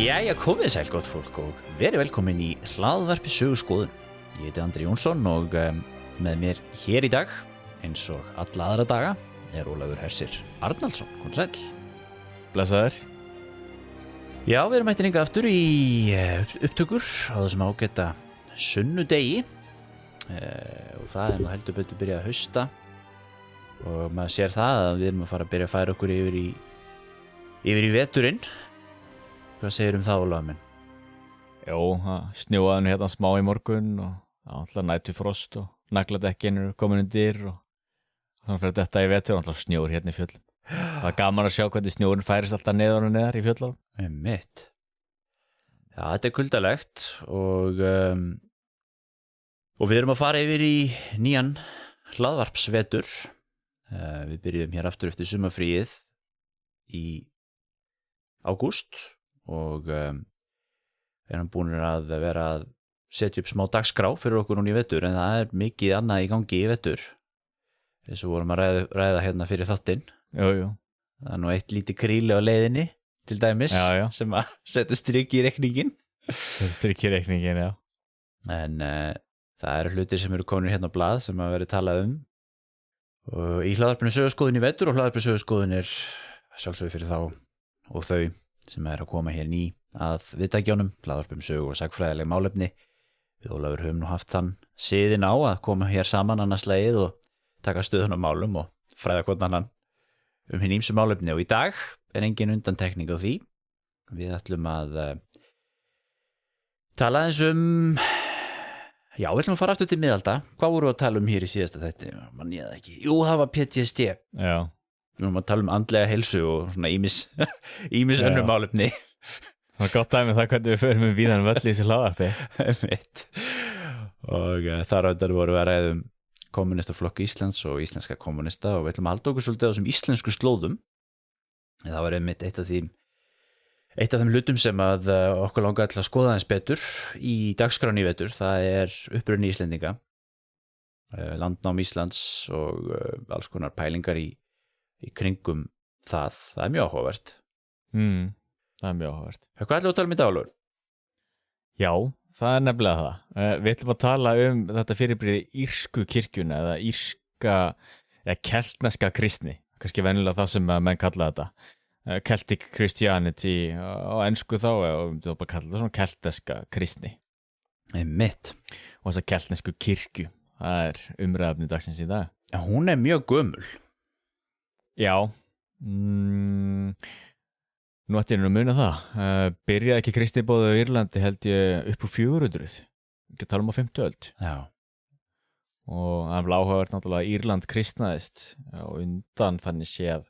Jæja, komið sæl gott fólk og verið velkomin í hlaðvarpi söguskoðun. Ég heiti Andri Jónsson og með mér hér í dag, eins og alla aðra daga, er Ólafur Hersir Arnaldsson. Komið sæl. Blessaður. Já, við erum mættir hingað aftur í upptökur á þessum ágæta sunnudegi og það er nú heldur betur byrjað að hausta og maður sér það að við erum að fara að byrja að færa okkur yfir í veturinn. Hvað segir það, Ólafur minn? Jó, það snjóaði nú hérna smá í morgun og alltaf nætufrost og nagladekkin eru komin undir og þannig fyrir þetta í vetur og alltaf snjór hérna í fjöllum. Það er gaman að sjá hvernig snjórinn færist alltaf neðar og neðar í fjöllum. Einmitt. Já, þetta er kuldalegt og við erum að fara yfir í nýjan hlaðvarpsvetur. Við byrjum hér aftur eftir sumarfríið í ágúst og erum búin að vera að setja upp smá dagskrá fyrir okkur núna í vetur en það er mikið annað í gangi í vetur eins og vorum að ræða hérna fyrir þáttinn. Jú. Það er nú eitt lítið kríli á leiðinni til dæmis Já. sem að setja strik í reikningin. Þetta strik í reikningin, já. En það eru hlutir sem eru komin hérna á blað sem að vera talað og í hlaðvarpinu söguskoðun í vetur og hlaðvarpinu söguskoðun er sjálfsögðu fyrir þá og þau sem er að koma hér ný að viðtækjunum, hlaðvarpum sögu og sagfræðileg málefni. Við Ólafur höfum nú haft þann siðin á að koma hér saman annars slegið og taka stöðun á málum og fræða hvort annan hinn ýmsu málefni og í dag er engin undantekning á því. Við ætlum að tala aðeins já, við ætlum að fara aftur til miðalda. Hvað voru að tala hér í síðasta þætti? Man ég það ekki. Jú, það var PTSD. Já. Við erum að tala andlega heilsu og svona ýmis önnur málefni. Það var gott dæmi það hvernig við förum víðan völl í þessu hlaðvarpi. Einmitt. Og þar áður voru að ræða kommunistaflokk Íslands og íslenska kommunista og við ætlum að halda okkur svolítið á þessum íslensku slóðum. En það var einmitt eitt af þeim hlutum sem að okkur langar til að skoða aðeins betur í dagskráni í vetur. Það er uppruni Íslendinga, landnám Íslands og alls konar pælingar í kringum það. Það er mjög áhugavert. Það er mjög áhugavert. Hvað ætlum við að tala um í dag, Ólafur? Já, það er nefnilega það. Við ætlum að tala þetta fyrirbrigði írsku kirkjuna eða keltneska kristni. Kannski venjulega það sem menn kalla þetta. Celtic Christianity á ensku þá og við bara kalla það svona keltneska kristni. Einmitt. Og þessa keltnesku kirkju. Það er umræðefni dagsins í dag. En hún er mjög gömul. Já. Nú ætti ég að muna það. Byrjaði ekki kristniboðið á Írlandi held ég upp úr 400. Ekki tala um á 50 öld. Já. Og það er áhugavert náttúrulega að Írland kristnaðist og undan þannig séð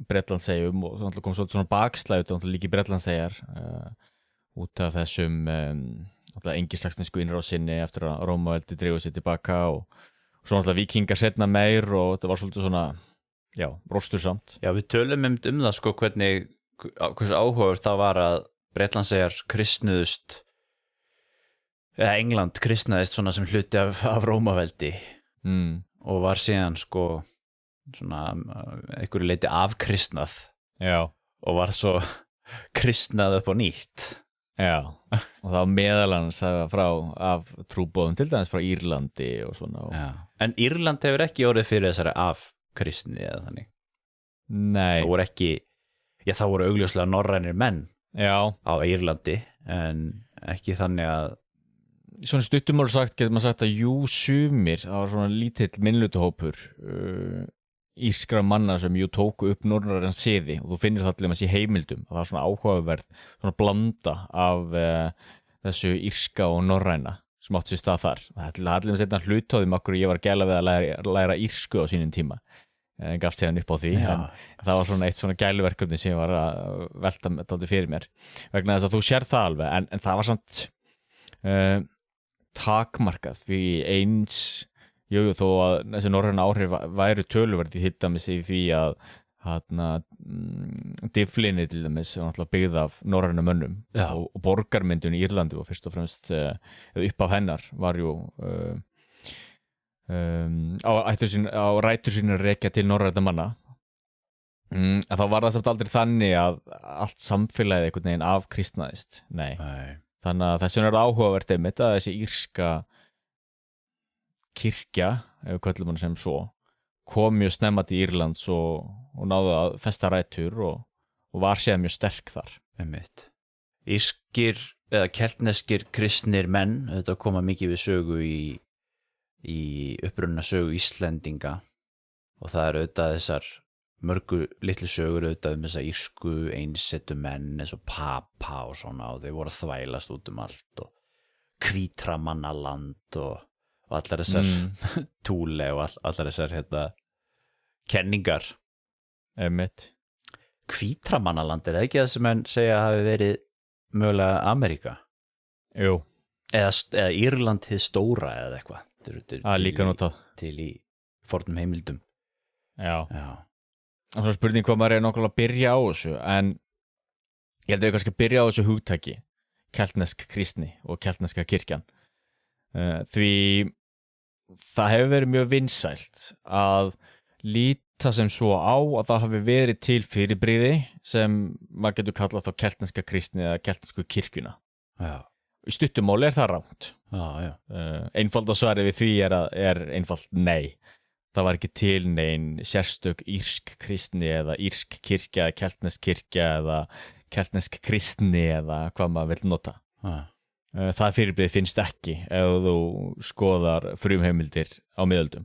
Bretlandseyjum og náttúrulega kom svona bakslæg náttúrulega líka í Bretlandseyjar út af þessum náttúrulega engisaksnesku innrásinni eftir að Rómaveldi dreifu sig tilbaka og svo náttúrulega víkingar setna meir og þetta var svolítið svona rostursamt. Já, við tölum það sko hversu áhugaður það var að Bretlandseyjar kristnuðust eða England kristnaðist svona sem hluti af Rómaveldi og var síðan sko svona einhverju leiti afkristnað og var svo kristnað upp á nýtt. Já, og það var meðalans frá af trúboðum til dæmis frá Írlandi og svona. Já. En Írland hefur ekki orðið fyrir þessari afkristni eða þannig. Nei. Það voru ekki, það voru augljóslega norrænir menn á Írlandi en ekki þannig að svona stuttumál sagt, getur maður sagt að sumir, það var svona lítill minnlutahópur írskra manna sem tóku upp norrænan siði og þú finnir það allir með sér heimildum og það er svona áhugaverð svona blanda af þessu írska og norræna sem átt sér stað þar. Það er allir með setna hlutóðum okkur ég var gæla við að læra írsku á sínum tíma en gafst hérna upp á því en það var svona eitt svona gæluverkefni sem ég var að velta dálítið fyrir mér vegna þess að þú sér það alveg en það var samt takmarkað því eins þó að þessi norræna áhrif væru töluverð í hittamis í því að Dyflinni til dæmis var náttúrulega byggð af norræna mönnum og borgarmyndun í Írlandi og fyrst og fremst upp af hennar var á rætur sínar rekja til norræna manna Þá var það samt aldrei þannig að allt samfélagið einhvern veginn afkristnaðist. Nei. Þannig að þess vegna er áhugavert einmitt að þessi írska kirkja, ef við köllum hann sem svo, kom mjög snemma til Írlands og náðu að festa rætur og var séð mjög sterk þar. Einmitt. Írskir eða keltneskir kristnir menn, þetta koma mikið við sögu í upprunna sögu Íslendinga og það eru auðvitað þessar mörgu litlu sögur auðvitað þessar írsku einsettu menn eins og Papa og svona og þeir voru að þvælast út allt og Hvítramannaland og allar þessar Túle og allar þessar kenningar. Einmitt. Hvítramannaland, er það ekki það sem menn segja hafi verið mögulega Ameríka? Jú. Eða Írland hið stóra eða eitthvað. Líka notað. Til í fornum heimildum. Já. Og svo spurning hvað maður nokkulega að byrja á þessu, en ég held að við kannski að byrja á þessu hugtaki, keltnesk kristni og keltneska kirkjan. Því það hefur verið mjög vinsælt að líta sem svo á að það hafi verið til fyrirbrigði sem maður getur kallað þá keltneska kristni eða keltnesku kirkjuna. Já. Í stuttumáli er það rangt. Já. Einfalda svarið við því er einfalt nei. Það var ekki til nein sérstök írsk kristni eða írsk kirkja, keltnesk kirkja eða keltnesk kristni eða hvað maður vill nota. Það fyrirbrigði finnst ekki ef þú skoðar frumheimildir á miðöldum.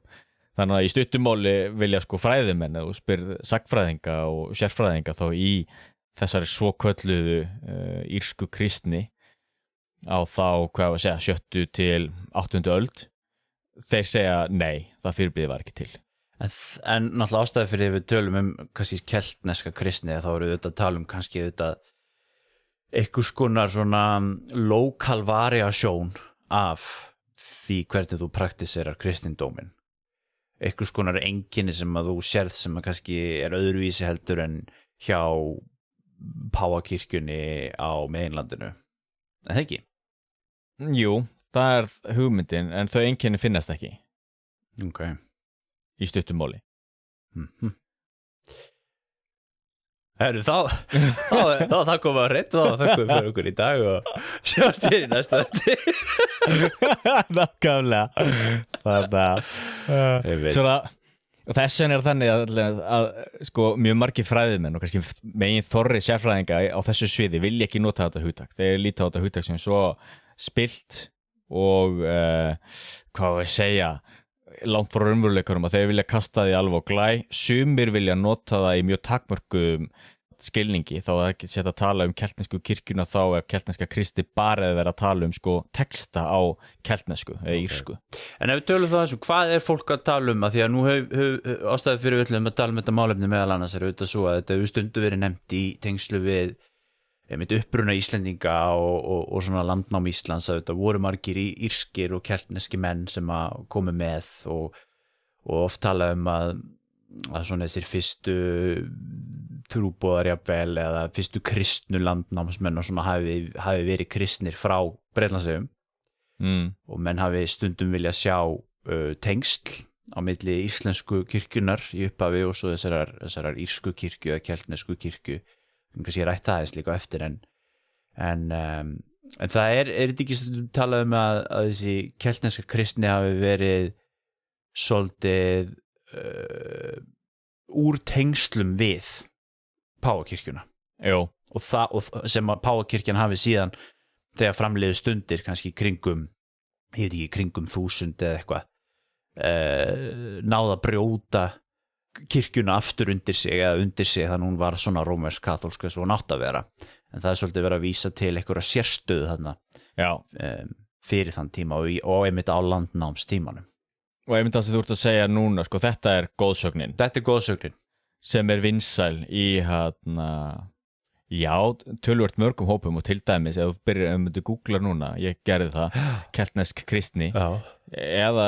Þannig að í stuttumáli vilja fræðimenn eða þú spyrð sagnfræðinga og sérfræðinga þá í þessari svo kölluðu írsku kristni á þá, hvað var að segja, 7. til 8. öld. Þeir segja nei, það fyrirbrigði var ekki til. En náttúrulega ástæði fyrir við tölum kannski keltneska kristni þá eru þetta að tala kannski einhvers konar svona lokal variasjón af því hvernig þú praktiserar kristindóminn. Einhvers konar einkenni sem að þú sérð sem að kannski er öðruvísi heldur en hjá Páfakirkjunni á meginlandinu. Er það ekki? Jú. Það er hugmyndin, en þau einkenni finnast ekki. Ok. Í stuttumáli. Herru, þá það komið að hreint, þá þökkum við fyrir okkur í dag og sjáumst í næsta þetta. Nákvæmlega. Svona, þess vegna er þannig að mjög margir fræðimenn og kannski megin þorri sérfræðinga á þessu sviði vilja ekki nota þetta hugtak. Þeir líta á þetta hugtak sem svo spilt og hvað við segja langt frá raunveruleikanum að þeir vilja kasta því alveg á glæ. Sumir vilja nota það í mjög takmörkum skilningi, þá er ekki sett að tala keltnesku kirkjuna þá ef keltneska kristi bara eða vera að tala texta á keltnesku eða írsku. En ef við tölum það hvað er fólk að tala að því að nú ástæði fyrir við að tala þetta málefni meðal annars er auðvitað svo að þetta hefur stundu verið nefnt í tengslu við uppruna Íslendinga og svona landnám Íslands að þetta voru margir írskir og keltneski menn sem að komu með og oft tala að svona þessir fyrstu trúboðarjafnvel eða fyrstu kristnu landnámsmenn og svona hafi verið kristnir frá Bretlandseyjum og menn hafi stundum vilja sjá tengsl á milli íslensku kirkjunar í upphafi og svo þessarar írsku kirkju eða keltnesku kirkju. Kannski rætt það aðeins líka eftir en það er þetta ekki stundum talað að þessi keltneska kristni hafi verið svolítið úr tengslum við Páfakirkjuna. Jú. Og sem að Páfakirkjan hafi síðan þegar framliðu stundir kannski kringum 1000 eða eitthvað náða að brjóta kirkjuna aftur undir sig þannig að hún var svona rómversk kaþólsk eins og hún átti að vera en það er svolítið verið að vísa til einhverja sérstöðu þarna fyrir þann tíma og einmitt á landnámstímanum. Og einmitt það sem þú ert að segja núna þetta er góðsögnin. Þetta er góðsögnin sem er vinsæl í töluvert mörgum hópum og til dæmis ef þú byrjar að googla núna, ég gerði það keltnesk kristni eða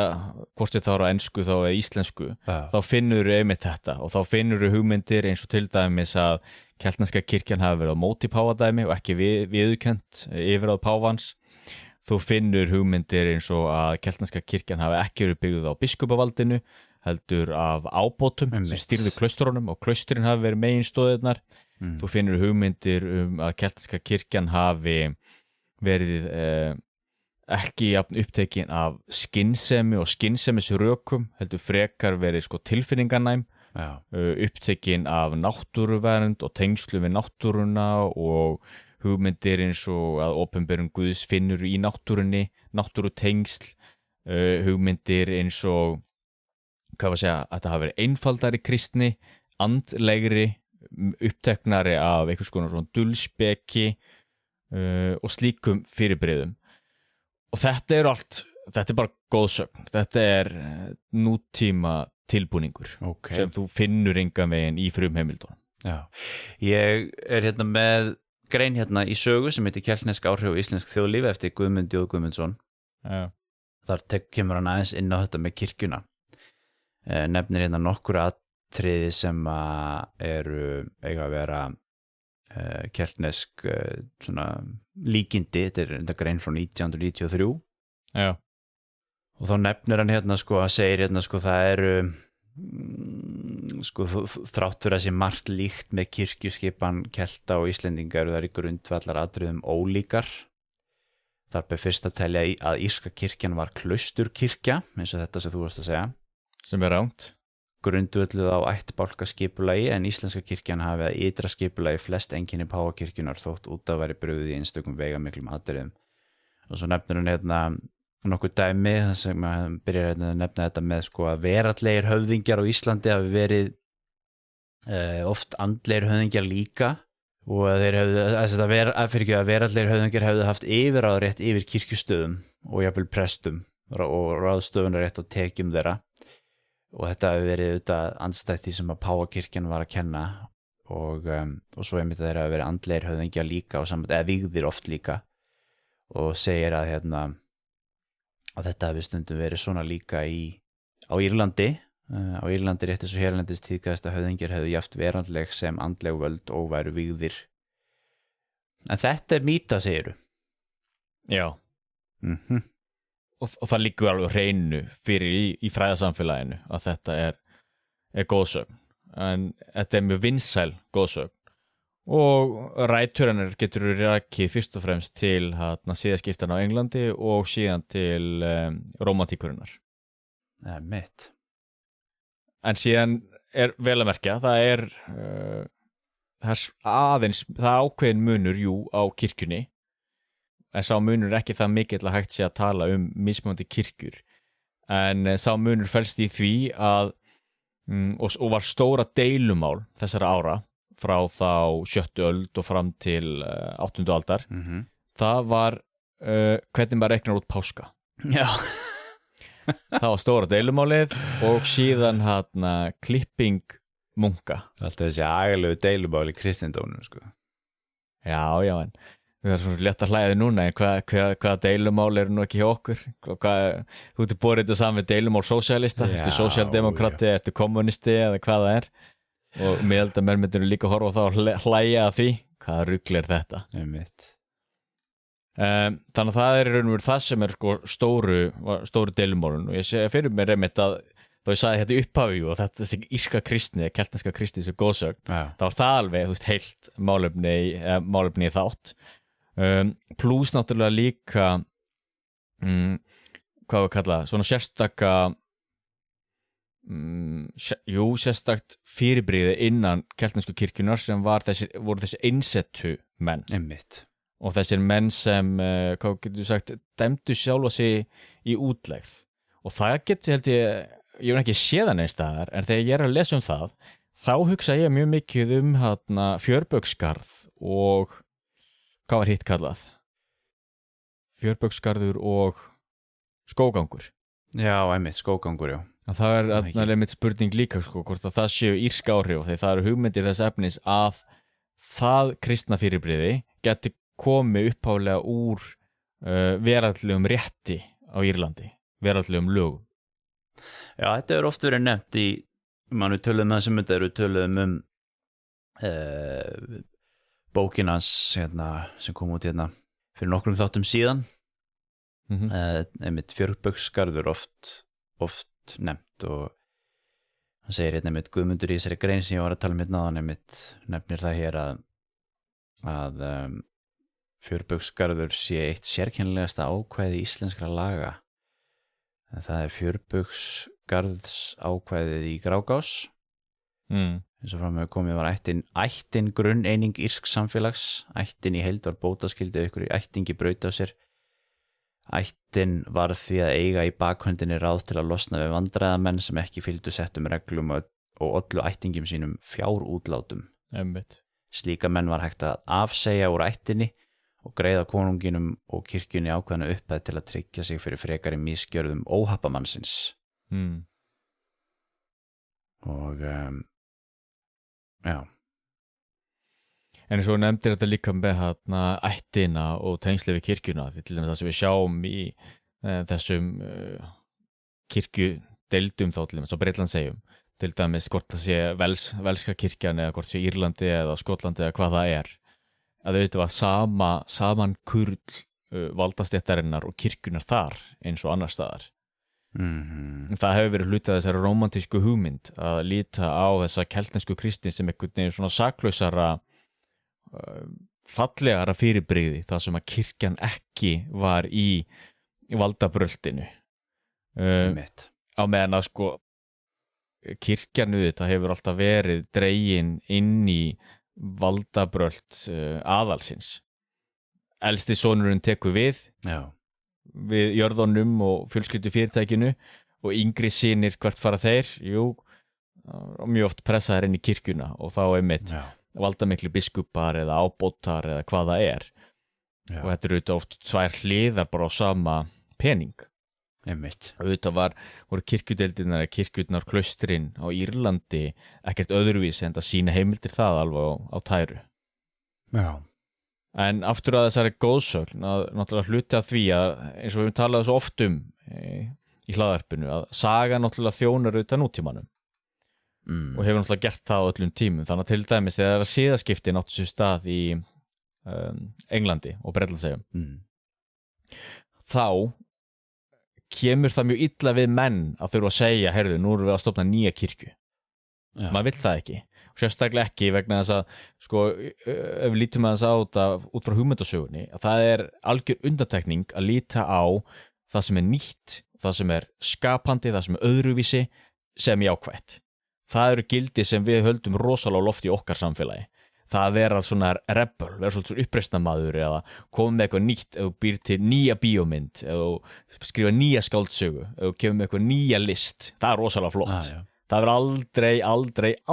hvort þá á ensku þá eða íslensku þá finnur einmitt þetta og þá finnur hugmyndir eins og til dæmis að keltneska kirkjan hafi verið á móti páfadæmi og ekki viðurkennt yfirráð páfans. Þú finnur hugmyndir eins og að keltneska kirkjan hafi ekki verið byggð á biskupavaldinu heldur af ábótum sem stýrðu klaustrunum og klaustrin hafi verið meginstóðirnar. Þú finnur hugmyndir að keltneska kirkjan hafi verið ekki jafn upptekin af skynsemi og skynsemisrökum, heldur frekar verið sko tilfinninganæm, upptekin af náttúruvernd og tengslu við náttúruna og hugmyndir eins og að opinberun Guðs finnur í náttúrunni, náttúrutengsl, hugmyndir eins og hvað var að segja, að það hafi verið einfaldari kristni, andlegri, uppteknari af einhvers konar svona dulspeki og slíkum fyrirbrigðum. Og þetta er bara góðsögn, þetta er nútíma tilbúningur sem þú finnur engan veginn í frumheimildunum. Já, ég er hérna með grein hérna í sögu sem heitir Keltnesk áhrif á íslensk þjóðlíf eftir Guðmund J. Guðmundsson. Já. Þar kemur hann aðeins inn á þetta með kirkjuna. Nefnir hérna nokkur atriði sem eiga að vera keltnesk svona líkindi, þetta er grein frá 1993. Já. Og þá nefnir hann hérna sko að segir hérna sko það eru sko þrátt fyrir að sé margt líkt með kirkjuskipan Kelta og Íslendinga eru þar í grundvallar atriðum ólíkar. Þar ber fyrst að telja að írska kirkjan var klausturkirkja, eins og þetta sem þú varst að segja. Sem er rangt. Grundvölluð á ættbálkaskipulagi en íslenska kirkjan hafi að ytra skipulagi flest einkenni páfakirkjunnar þótt út að væri brugðið í einstökum veigamiklum atriðum. Og svo nefnir hann hérna nokkuð dæmi þar sem hann byrjar að nefna þetta með sko að veraldlegir höfðingjar á Íslandi hafi verið oft andlegir höfðingjar líka og að þeir hefðu að veraldlegir höfðingjar hefðu haft yfirráðarétt yfir kirkjustöðum og jafnvel prestum og ráðstöfunarrétt og tekjum þeirra. Og þetta hefur verið auðvitað andstætt því sem að páfakirkjan var að kenna og svo einmitt að þeir hafa verið andlegir höfðingjar líka og eða vígðir oft líka og segir að að þetta hefur stundum verið svona líka á Írlandi. Á Írlandi rétt eins og hérlendis tíðkast að höfðingjar hefðu jafnt veraldleg sem andleg völd og væru vígðir. En þetta er mýta, segiru. Já. Og það liggur alveg á hreinu fyrir í fræðasamfélaginu að þetta er góðsögn. En þetta er mjög vinsæl góðsögn. Og ræturinn getur rakið fyrst og fremst til siðaskiptan á Englandi og síðan til rómantíkurinnar. Það er mitt. En síðan er vel að merkja, það er ákveðin munur á kirkjunni. En sá munur er ekki það mikill að hægt sé að tala mismunandi kirkjur. En sá munur felst í því að og var stóra deilumál þessara ára frá þá 7. öld og fram til 8. aldar. Það var hvernig maður reiknar út páska. Já. Það var stóra deilumálið og síðan klipping munka. Alltaf þessi agalegu deilumál í kristindónum sko. Já, en það er svona létt að hlæða núna, en hvaða deilumál eru nú ekki hjá okkur? Þú ert borið þetta saman við deilumál sósíalista, ertu sósíaldemokrati, ertu kommunisti eða hvað það er? Og miðaldamenn myndir líka horfa á það og hlæja að því. Hvaða rugl er þetta? Einmitt. Þannig að það er í raun og veru það sem er sko stóru deilumálun og ég sé fyrir mér einmitt að þá ég sagði þetta í upphafi og þetta þessi írska kristni, keltneska kristni sem góðsögn, þá var það alveg heilt málefni í þátt. Plús náttúrulega líka hvað við kalla svona sérstaka sérstakt fyrirbrigði innan keltnesku kirkjunar sem voru þessi einsettu menn. Einmitt. Og þessir menn sem hvað getur sagt dæmdu sjálfa sig í útlegð og það getur held ég hef ekki séð hann einstæðar en þegar ég er að lesa það þá hugsa ég mjög mikið Fjörbaugsgarð og hvað var hitt kallað? Fjörbaugsgarður og skógangur. Já, einmitt, skógangur, já. En það er einmitt spurning líka sko, hvort að það séu írska áhrif því það eru hugmyndir þess efnis að það kristna fyrirbrigði geti komið upphálega úr veraldlegum rétti á Írlandi, veraldlegum lögum. Já, þetta er oft verið nefnt við töluðum það sem þetta eru töluðum bókinans sem kom út fyrir nokkrum þáttum síðan. Einmitt Fjörbaugsgarður oft nefnt og hann segir hérna einmitt Guðmundur í þessari grein sem ég var að tala um hérna áðan einmitt nefnir það hér að Fjörbaugsgarður sé eitt sérkennilegasta ákvæði íslenskra laga. En það er Fjörbaugsgarðs ákvæðið í Grágás. Eins og fram með komið var ættin grunneining írsk samfélags, ættin í heild var bótaskyldu ykkur ættingi braut á sér. Ættin var því að eiga í bakhöndinni ráð til að losna við vandræðamenn sem ekki fylgdu settum reglum og ollu ættingum sínum fjárútlátum. Slíka menn var hægt að afsegja úr ættinni og greiða konunginum og kirkjunni ákveðna upphæð til að tryggja sig fyrir frekari misgjörðum óhappamannsins. Og já. En svo nefndir þetta líka með ættina og tengsli við kirkjuna, því til dæmis það sem við sjáum í þessum kirkjudeildum þá til dæmis á Bretlandseyjum, til dæmis hvort það sé velska kirkjan eða hvort sé Írlandi eða Skotlandi eða hvað það er, að auðvitað var saman kurl valdastéttarinnar og kirkjunar þar eins og annar staðar. Það hefur verið hluti af þessari rómantísku hugmynd að líta á þessa keltnesku kristni sem einhvern veginn svona saklausara fallegara fyrirbrigði, það sem að kirkjan ekki var í valdabröltinu á meðan að sko kirkjan auðvitað hefur alltaf verið dregin inn í valdabrölt aðalsins. Elsti sonurinn tekur við jörðunum og fjölskyldu fyrirtækinu og yngri synir hvert fara þeir? Jú, mjög oft pressaðir inn í kirkjuna og þá einmitt valdamikli biskupar eða ábótar eða hvað það er. Og þetta eru auðvitað oft tvær hliðar bara á sama pening. Auðvitað voru kirkjudeildirnar eða kirkjurnar klaustrin á Írlandi ekkert öðruvísi en að sína heimildir það alveg á tæru. En aftur að þessari góðsögn að náttúrulega hluti af því að eins og við talaðum svo oft í hlaðarpinu að saga náttúrulega þjónar auðvitað nútímanum og hefur náttúrulega gert það á öllum tímum, þannig að til dæmis þegar siðaskiptin áttu sér stað í Englandi og Bretlandseyjum þá kemur það mjög illa við menn að þurfa að segja, heyrðu, nú erum við að stofna nýja kirkju. Maður vill það ekki. Og sérstaklega ekki vegna þess að, sko, ef við lítum að þess á þetta út frá hugmyndasögunni, að það er algjör undantekning að líta á það sem er nýtt, það sem er skapandi, það sem er öðruvísi sem jákvætt. Það eru gildi sem við höldum rosalega loft í okkar samfélagi. Það að vera svona rebel, vera svolítið uppreisnarmaður eða koma með eitthvað nýtt eða býr til nýja bíómynd eða skrifa nýja skáldsögu eða kemur með eitthvað nýja list. Það er rosalega flott. Það verður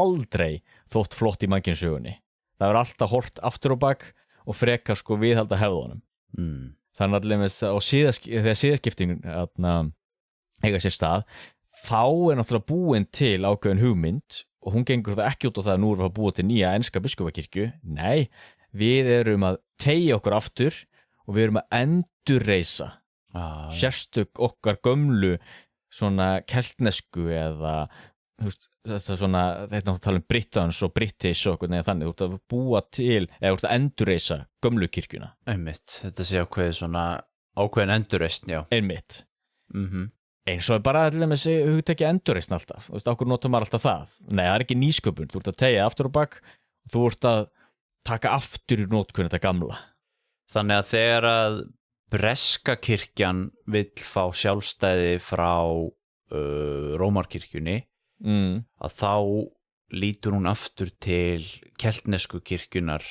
aldrei þótt flott í mannkynssögunni. Það verður alltaf hort aftur og bak og frekar sko viðhalda hefðunum. Þannig að þegar siðaskiptingin eiga sér stað, þá er náttúrulega búin til ákveðin hugmynd og hún gengur það ekki út á það að nú erum við að búa til nýja enska biskupakirkju. Nei, við erum að teygja okkur aftur og við erum að endurreisa sérstök okkar gömlu svona keltnesku eða svona, þetta er tala um Britans og British og eitthvað þannig, þú ert að búa til eða þú ert að endurreisa gömlu kirkjuna. Einmitt, þetta sé ákveðin endurreisn, já. Einmitt. Eins og bara til dæmis hugtaki endurreisn alltaf, þú veist, okkur notum maður alltaf það. Nei, það er ekki nýsköpun, þú ert að teygja aftur og bak og þú ert að taka aftur í notkun þetta gamla. Þannig að þegar að breska kirkjan vill fá sjálfstæði frá Rómarkirkjunni að þá lítur hún aftur til keltnesku kirkjunar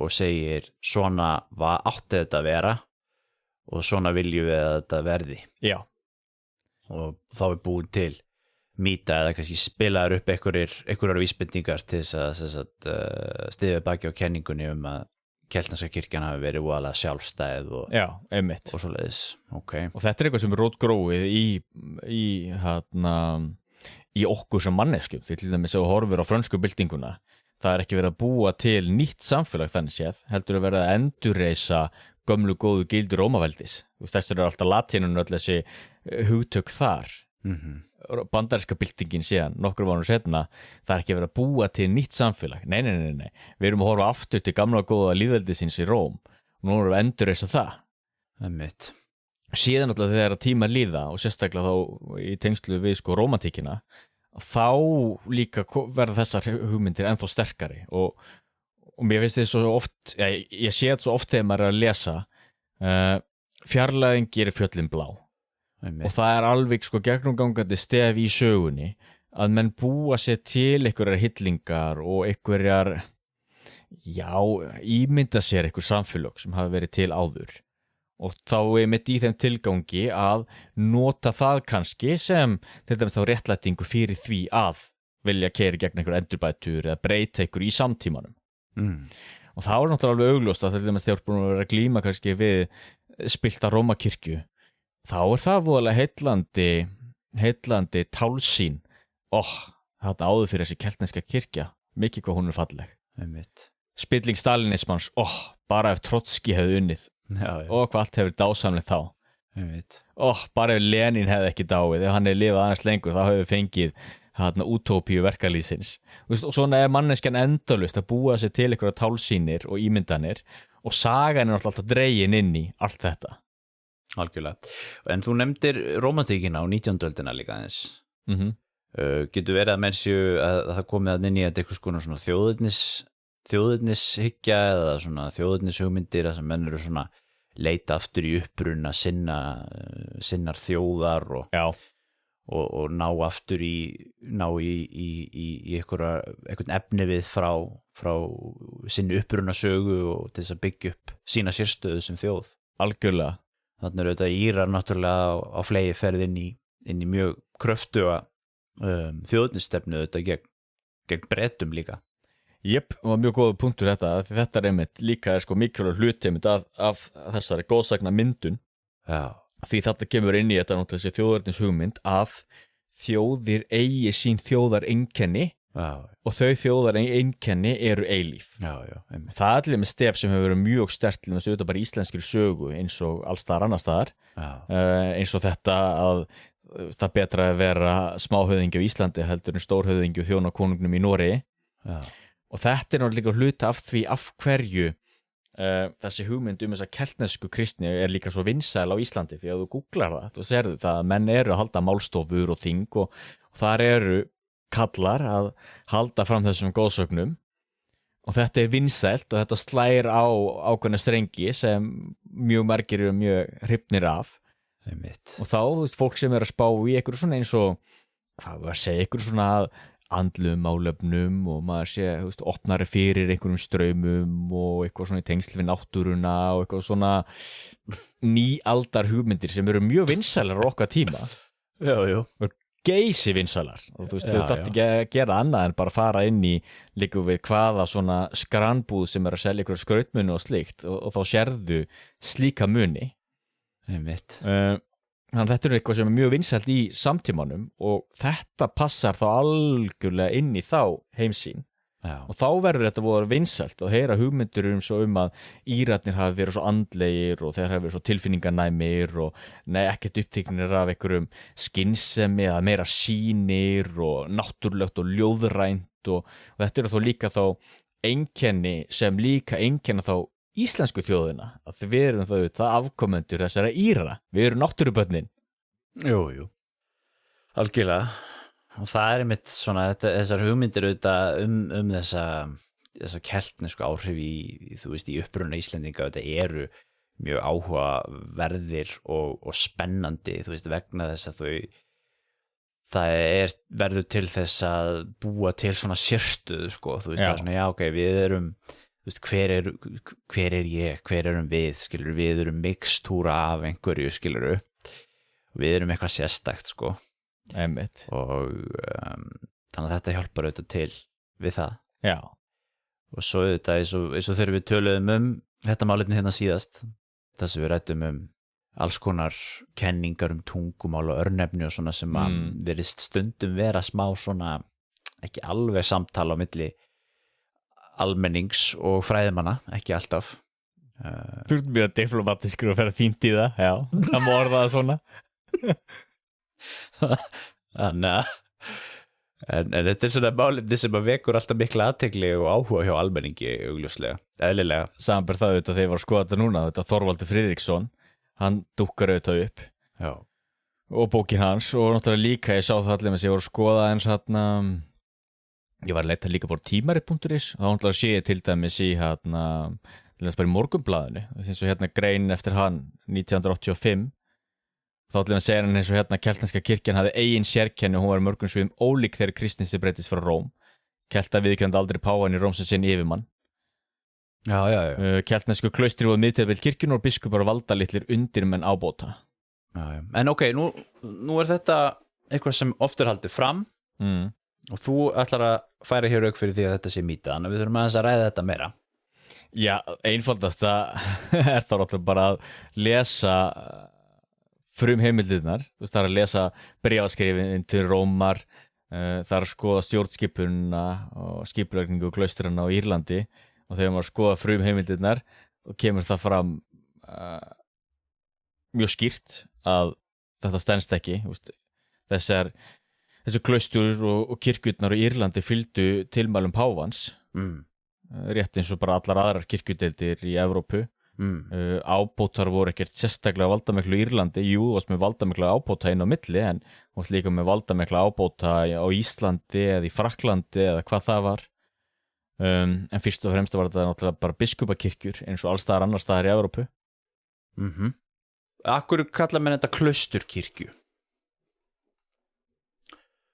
og segir svona átti þetta að vera og svona viljum við að þetta verði. Já. Og þá er búin til mýta eða kannski spilaður upp einhverjar vísbendingar til þess að styðja baki á kenningunni að keltneska kirkjan hafi verið voðalega sjálfstæð og svoleiðis. Og þetta er eitthvað sem er rótgróið í okkur sem manneskjum, því til dæmis ef þú horfir á frönsku byltinguna, það er ekki verið að búa til nýtt samfélag þannig séð, heldur að vera að endurreisa gömlu góðu gildi Rómaveldis. Þessur er alltaf latínun öll þessi hugtök þar. Bandaríska byltingin síðan, nokkur mánuðum seinna, það er ekki verið að búa til nýtt samfélag. Nei. Við erum að horfa aftur til gamla góða lýðveldisins í Róm og nú erum við að endurreisa það. Einmitt. Síðan alltaf þegar tíma líða og sérstaklega þá í tengslu við sko rómantíkina þá líka verða þessar hugmyndir ennþá sterkari og mér finnst þetta svo oft ég sé þetta svo oft þegar maður er að lesa fjarlægðin gerir fjöllin blá og það er alveg sko gegnumgangandi stef í sögunni að menn búa sér til einhverjar hillingar og einhverjar ímynda sér einhver samfélög sem hafa verið til áður og þá mitt í þeim tilgangi að nota það kannski sem til dæmis þá réttlætingu fyrir því að vilja keyra gegn einhver endurbætur eða breyta einhver í samtímanum og það er náttúrulega alveg augljóst að til dæmis þegar búin að vera að glíma kannski við spillta Rómakirkju þá er það voðalega heillandi tálsýn þarna áður fyrir þessi keltneska kirkja mikið hvað hún er falleg spilling stalinismans bara ef Trotski hefði unnið hvað allt hefur dásamlegt þá bara ef Lenin hefði ekki dáið ef hann hefði lifað aðeins lengur þá hefði fengið þarna útópíu verkalýðsins og svona er manneskjan endalaust að búa sér til einhverja tálsýnir og ímyndanir og sagan er alltaf dregin inn í allt þetta algjörlega, en þú nefndir rómantíkina á 19. öldina líka aðeins getur verið að menn séu að það komið að inn í eitthvað svona þjóðernishyggja eða svona þjóðernishugmyndir að sem menn eru svona leita aftur í uppruna sinnar þjóðar og ná aftur í einhvern efni við frá sinni upprunasögu og til þess að byggja upp sína sérstöðu sem þjóð algjörlega þannig er auðvitað Írar náttúrulega á flegi ferð inn í mjög kröftuga þjóðernisstefnu auðvitað gegn Bretum líka og mjög góður punktur þetta er einmitt líka sko mikilvægur hluti einmitt af þessari góðsagna myndun því þetta kemur inn í þetta náttúrulega þessi þjóðernishugmynd að þjóðir eigi sín þjóðareinkenni og þau þjóðareinkenni eru eilíf það er allir með stef sem hefur verið mjög sterkt til þess að auðvitað bara íslenskri sögu eins og alls staðar annars staðar eins og þetta að það er betra að vera smáhöfðingi á Íslandi heldur en stórhöfðingi og þjóna konungnum í Noregi og þetta er náttúrulega hluti af því af hverju þessi hugmynd þessa keltnesku kristni er líka svo vinsæl á Íslandi því að þú googlar það, þú serðu það að menn eru að halda málstofur og þing og þar eru kallar að halda fram þessum góðsögnum og þetta er vinsælt og þetta slær á ákveðna strengi sem mjög margir eru mjög hrifnir af og þá, þú veist, fólk sem er að spá í einhverju svona eins og hvað var að segja, einhverju svona andlum málefnum og maður sé, þú veist, opnari fyrir einhverjum straumum og eitthvað svona í tengsl við náttúruna og eitthvað svona nýaldar hugmyndir sem eru mjög vinsælar á okkar tíma geysi vinsælar og þú veist, þú þarft ekki að gera annað en bara fara inn í líka við hvaða svona skranbúð sem er að selja einhverja skrautmuni og slíkt og þá sérðu slíka muni þannig að þetta er eitthvað sem er mjög vinsælt í samtímanum og þetta passar þá algjörlega inn í þá heimsýn og þá verður þetta voru vinsælt og heyra hugmyndur að Írarnir hafi verið svo andlegir og þeir hafi verið svo tilfinninganæmir og ekkert uppteknir af einhverjum skynsemi eða meira sýnir og náttúrulegt og ljóðrænt og þetta eru þá líka þá einkenni sem líka einkenna þá íslensku þjóðina að við erum það afkomendur þessara Íra við erum náttúrubörnin Jú, algjörlega og það er einmitt svona þessar hugmyndir auðvitað þessa keltnesku áhrif þú veist, í uppruna Íslendinga þetta eru mjög áhugaverðir og spennandi þú veist, vegna þess að það verður til þess að búa til svona sérstöðu sko, þú veist, það er svona, við erum þú veist, hver er ég, hver erum við, skilur, við erum mixtúra af einhverju, skilur, við erum eitthvað sérstakt, sko. Einmitt. Og þannig að þetta hjálpar auðvitað til við það. Já. Og svo auðvitað, eins og þegar við töluðum þetta málefni hérna síðast, þess að við ræddum alls konar kenningar tungumál og örnefni og svona sem að virðist stundum vera smá svona, ekki alveg samtala á milli almennings og fræðimanna, ekki alltaf Þú ert mjög diplomatiskur og ferð fínt í það, já það má orða það svona Þannig að en þetta er svona málefni sem að vekur alltaf mikla athygli og áhuga hjá almenningi augljóslega, eðlilega Samanber það auðvitað þegar ég var að skoða þetta núna þetta Þorvaldur Friðriksson, hann dúkkar auðvitað upp Já og bókin hans og náttúrulega líka ég sá það allir með sig voru að skoða eins ég var að leita líka bara tímarit.is og þá náttúrulega sé ég til dæmis í til þess bara í Morgunblaðinu eins og grein eftir hann 1985 þá allir að segja hann eins og keltneska kirkjan hafði eigin sérkenni og hún var mörgum sviðum ólík þegar kristninsi breytist frá Róm kelta viðurkenndi aldrei páfan í Róm sem sinn yfirmann keltnesku klaustri voru miðtæðvill kirkjun og biskupar valdalitlir undirmenn ábóta En ok, nú þetta eitthvað sem oft haldið fram og þú ætlar að færa hér rauk fyrir því að þetta sé mýta þannig að við þurfum aðeins að ræða þetta meira Já, einfaldasta þá náttúrulega bara að lesa frumheimildirnar það að lesa bréfaskrifin til Rómar það að skoða stjórnskipunina og skipulagningu klaustrana á Írlandi og þegar maður skoða frumheimildirnar og kemur það fram mjög skýrt að þetta stenst ekki þessi klaustur og kirkjurnar á Írlandi fylgdu tilmælum páfans rétt eins og bara allar aðrar kirkjudeildir í Evrópu ábótar voru ekkert sérstaklega valdamiklu í Írlandi jú, þú varst með valdamikla ábóta inn á milli en þú varst líka með valdamikla ábóta á Íslandi eða í Frakklandi eða hvað það var en fyrst og fremst var þetta náttúrulega bara biskupakirkjur eins og allstaðar annar staðar í Evrópu Akkur kalla menn þetta klausturkirkju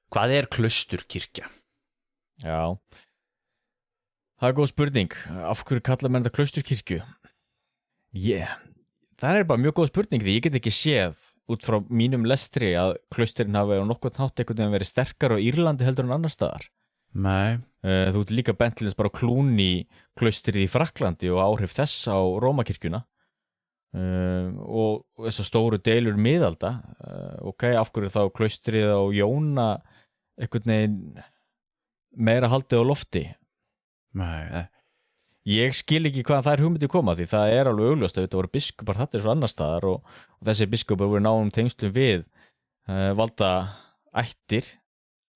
Hvað klausturkirkja? Já það góð spurning af hverju kalla menn þetta klausturkirkju? Það bara mjög góð spurning því ég get ekki séð út frá mínum lestri að klausturinn hafi á nokkurn hátt einhvern veginn verið sterkar á Írlandi heldur en annar staðar Nei Þú ert líka bentlins bara Cluny klaustrið í Frakklandi og áhrif þess á Rómakirkjuna og þessar stóru deilur miðalda af hverju þá klaustrið á Jóna einhvern veginn meira haldið á lofti Nei Ég skil ekki hvaðan þær hugmyndi koma því það alveg augljóst að þetta voru biskupar þetta svo annar staðar og þessi biskupar voru náum tengslum við valda ættir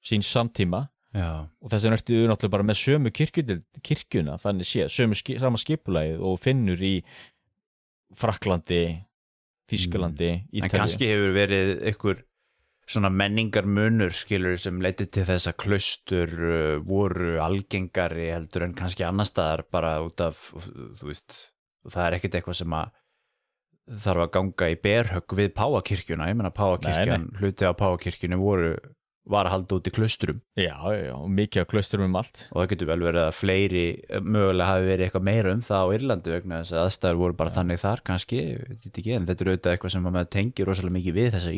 síns samtíma og þessi nörtu náttúrulega bara með sömu kirkjuna þannig sama skipulagið og finnur í Frakklandi, Þýskalandi, Ítalíu En kannski hefur verið einhver svona menningarmunur skilur sem leiddi til þess að klaustur voru algengari heldur en kannski annar staðar bara út af þú veist, það ekkert eitthvað sem að þarf að ganga í berhögg við páfakirkjuna, ég meina páfakirkjan hluti á páfakirkjunni var að halda út í klaustrum Já, og mikið á klaustrum allt og það getur vel verið að fleiri mögulega hafi verið eitthvað meira það á Írlandi vegna þess að aðstæður voru bara þannig þar kannski, en þetta auðvitað eitthvað sem maður tengir rosalega mikið við þessa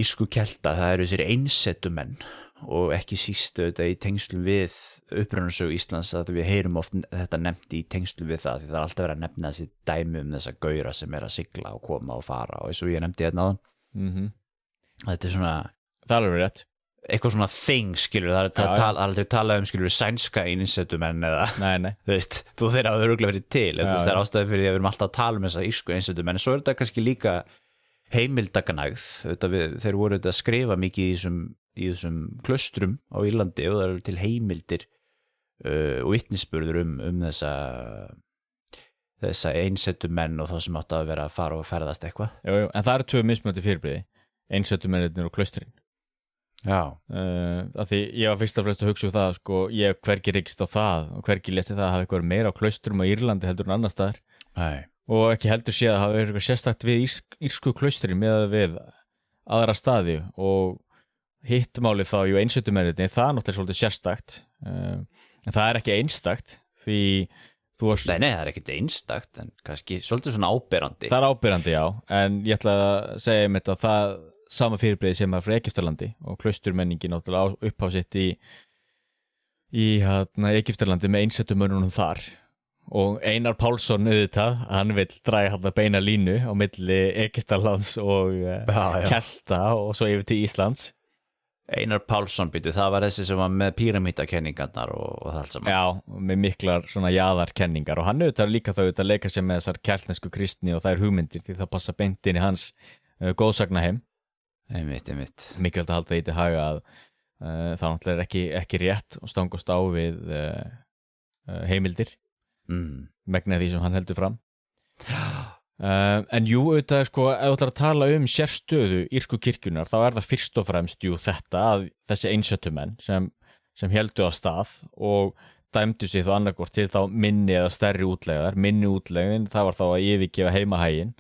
írsku kelta, það þessir einsetumenn og ekki síst auðvitað í tengslum við upprunasögu Íslands að við heyrum oft þetta nefnt í tengslum við það því það alltaf verið að nefna þessi dæmi þessa gaura sem að sigla og koma og fara og eins og ég nefndi hérna áðan Þetta svona Það alveg rétt eitthvað svona thing skilur það aldrei talað skilur sænska einsetumenn eða nei. þú veist, þú þeirra hafa örugglega verið til það er ástæði fyrir því að við erum alltaf að tala þessa írsku einsetumenn en svo þetta kannski líka heimildaganægð þeir voru að skrifa mikið í þessum klaustrum á Írlandi og það eru til heimildir og vitnisburður þessa einsetumenn og þá sem áttu að vera að fara og ferðast eitthvað Jú, en það eru tvö mismunandi fyrirbrigði einsetumennirnir og klaustrinn af því ég var fyrst og fremst að hugsa það ég hvergi rekist á það og hvergi lesti það að hafa eitthvað meira á klaustrum á Írlandi heldur en annar staðar og ekki heldur sé að hafa eitthvað sérstakt við írsku klaustri með við aðra staði og hittmálið þá einsetumennirnir það er náttúrulega svolítið sérstakt en það er ekki einstakt því Nei, það er ekkert einstakt en kannski svolítið svona áberandi Það er áberandi, já, en ég ætla að segja um þetta að það sama fyrirbrigði sem frá Egyptalandi og klausturmenningi náttúrulega upphaf sitt í Egyptalandi með einsetumönnunum þar og Einar Pálsson auðvitað, hann vill draga beina línu á milli Egyptalands og kelta og svo yfir til Íslands Einar Pálsson það var þessi sem var með píramídakenningarnar og það allt saman Já, með miklar svona jaðarkenningar og hann auðvitað líka þá auðvitað leika sér með þessar keltnesku kristni og þær hugmyndir því það passa beint inn í hans góðsagnaheim Einmitt Mikilvægt að halda því til haga að það náttúrulega er ekki rétt og stangast á við heimildir megna því sem hann heldur fram En jú, auðvitað sko, ef þú ætlar að tala sérstöðu írsku kirkjunar, þá það fyrst og fremst þetta að þessi einsetumenn sem héldu af stað og dæmdu sig þá annarkvort til þá minni eða stærri útlegðar. Minni útlegðin, það var þá að yfirgefa heimahægin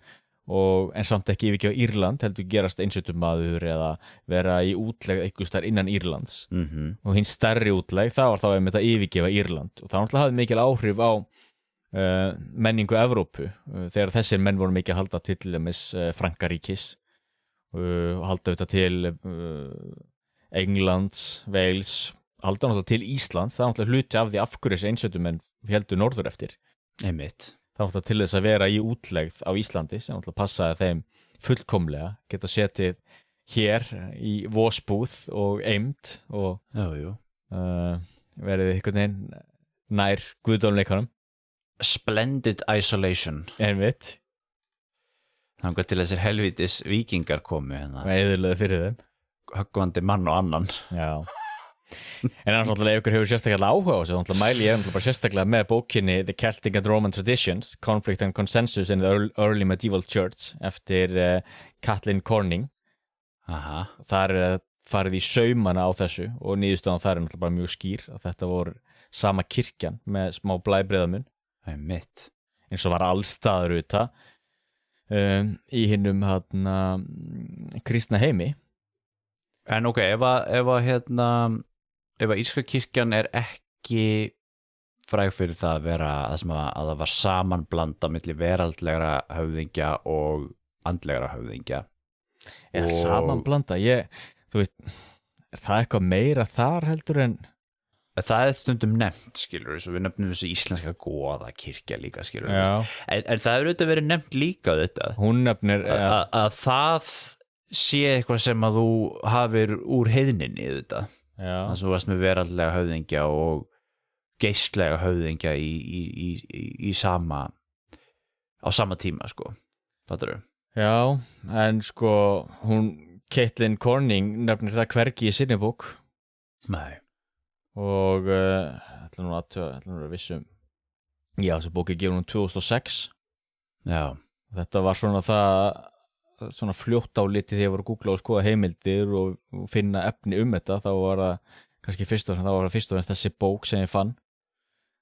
en samt ekki yfirgefa Írland, heldur gerast einsetumaður eða vera í útlegð einhvers staðar innan Írlands. Og hinn stærri útlegð, það var þá einmitt að yfirgefa Írland og það náttúrulega hafði mikil áhrif á menningu Evrópu þegar þessir menn voru mikið að halda til dæmis Frankaríkis og halda auðvitað til Englands, Wales, halda náttúrulega til Íslands. Það náttúrulega hluti af því af hverju þessi einsetumenn héldu norður eftir. Einmitt. Það náttúrulega til þess að vera í útlegð á Íslandi sem náttúrulega passaði þeim fullkomlega, geta setið hér í vosbúð og eymd og verið einhvern veginn nær guðdómleikanum. Splendid isolation. Einmitt. Þangað til þessir helvítis víkingar komu Eyðilögðu fyrir þeim. Höggvandi mann og annan. Já. En náttúrulega ef ykkur hefur sérstaklega áhuga á þessu, náttúrulega mæli ég bara sérstaklega með bókinni The Celtic and Roman Traditions, Conflict and Consensus in the Early Medieval Church eftir Kathleen Corning. Aha. Þar farið í saumana á þessu og niðurstaðan þar náttúrulega bara mjög skýr að þetta voru sama kirkjan með smá blæbrigðamun. Einmitt. Eins og var allstaðar uta í hinnum kristna heimi. En ok, ef írska kirkjan ekki fræg fyrir það að vera að það var samanblanda milli veraldlegra höfðingja og andlegra höfðingja. Samanblanda, þú veist, það eitthvað meira þar heldur en það stundum nefnt, skilur við, við nefnum þessu íslenska goða kirkja líka, skilur við. En það auðvitað verið nefnt líka þetta. Hún nefnir að það sé eitthvað sem að þú hafir úr heiðninni þetta. Þannig að þú varst með veraldlega höfðingja og geistlega höfðingja í sama á sama tíma, sko. Fattarðu? Já, en sko hún Caitlin Corning nefnir það hvergi í sinni bók. Nei. Og ætla nú að vissum þessi bók gefur hún 2006. Já. Þetta var svona fljótt á liti þegar ég var að googla og skoða heimildir og finna efni þetta, þá var það kannski fyrst og fremst þessi bók sem ég fann.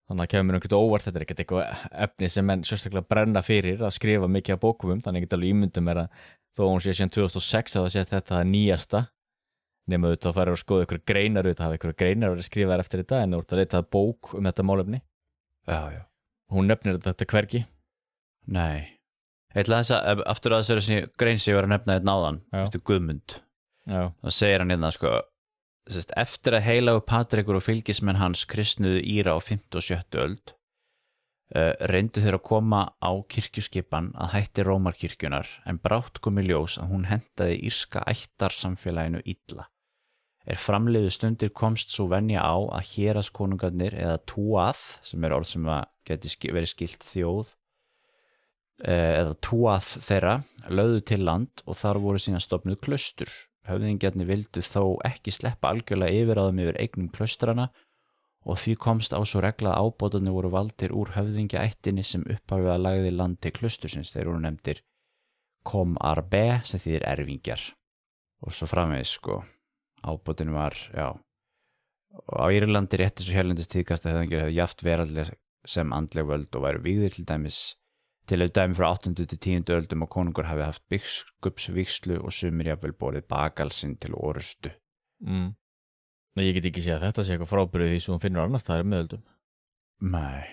Þannig að kemur mér einhvern óvart, þetta ekkert eitthvað efni sem menn sérstaklega brenna fyrir að skrifa mikið af bókum þannig að ég get alveg ímyndum mér að þó hún sé síðan 2006 að það sé þetta nýjasta. Nema auðvitað að fara að skoða ykkur greinar hafa ykkur greinar verið skrifaðar eftir þetta en þú ert að leita bók þetta málefni. Já. Hún nefnir þetta hvergi. Nei. Eitthvað þess að aftur að þessari grein sem ég var að nefna þetta náðan eftir Guðmund. Já. Þá segir hann sko, eftir að heilagur Patrekur og fylgismenn hans kristnuðu Íra á 5. og 7. öld reyndu þeir að koma á kirkjuskipan að hætti Rómarkirkjunar en brátt kom í ljós að hún hentaði írska ættarsamfélaginu illa. Framliðu stundir komst svo venja á að héraðskonungarnir eða túað, sem orð sem geti verið skilt þjóð, eða túað þeirra, lögðu til land og þar voru síðan stofnuð klaustur. Höfðingjarnir vildu þó ekki sleppa algjörlega yfirráðum yfir eignum klaustrana og því komst á svo regla að ábótarnir voru valdir úr höfðingjaættinni sem upphaflega lagði land til klaustursins. Þeir voru nefndir kom arbe sem þýðir erfingjar og svo framvegis sko. Ábótin var, á Írlandi rétt eins og hérlendis tíðkast að höfðingjar hefði jaft veraldlega sem andleg völd og væru vígðir til dæmi frá 8. til 10. öldum og konungur hafi haft biskupsvígslu og sumir jafnvel borið bakalsinn til orustu. Ég get ekki séð að þetta sé eitthvað frábærið því sem hún finnur annars staðar í miðöldum. Nei,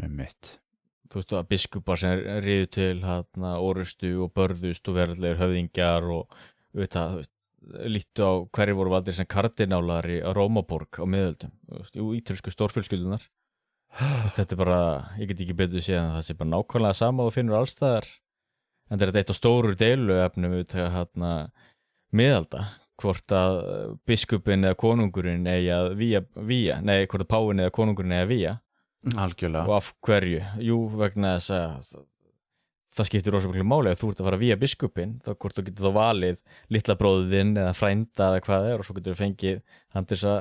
með mitt. Þú veist að biskupar sem riðu til orustu og börðust og veraldlegir höfðingjar og lítu á hverju voru valdir sem kardinálar á Rómaborg á miðöldum. Ítölsku stórfjölskyldunar. Þetta bara, ég get ekki betur séð að það sé bara nákvæmlega sama og finnur allstaðar. En þetta eitt á stóru deiluefnum miðalda. Hvort að biskupinn eða konungurinn eigi að víja, hvort að páfinn eða konungurinn eigi að víja. Algjörlega. Og af hverju? Jú, vegna þess að það skiptir rosa miklu máli að þú ert að fara að víja biskupinn, þá hvort þú getur þá valið litla bróðinn eða frænda eða hvað það og svo getur þú fengið hann til að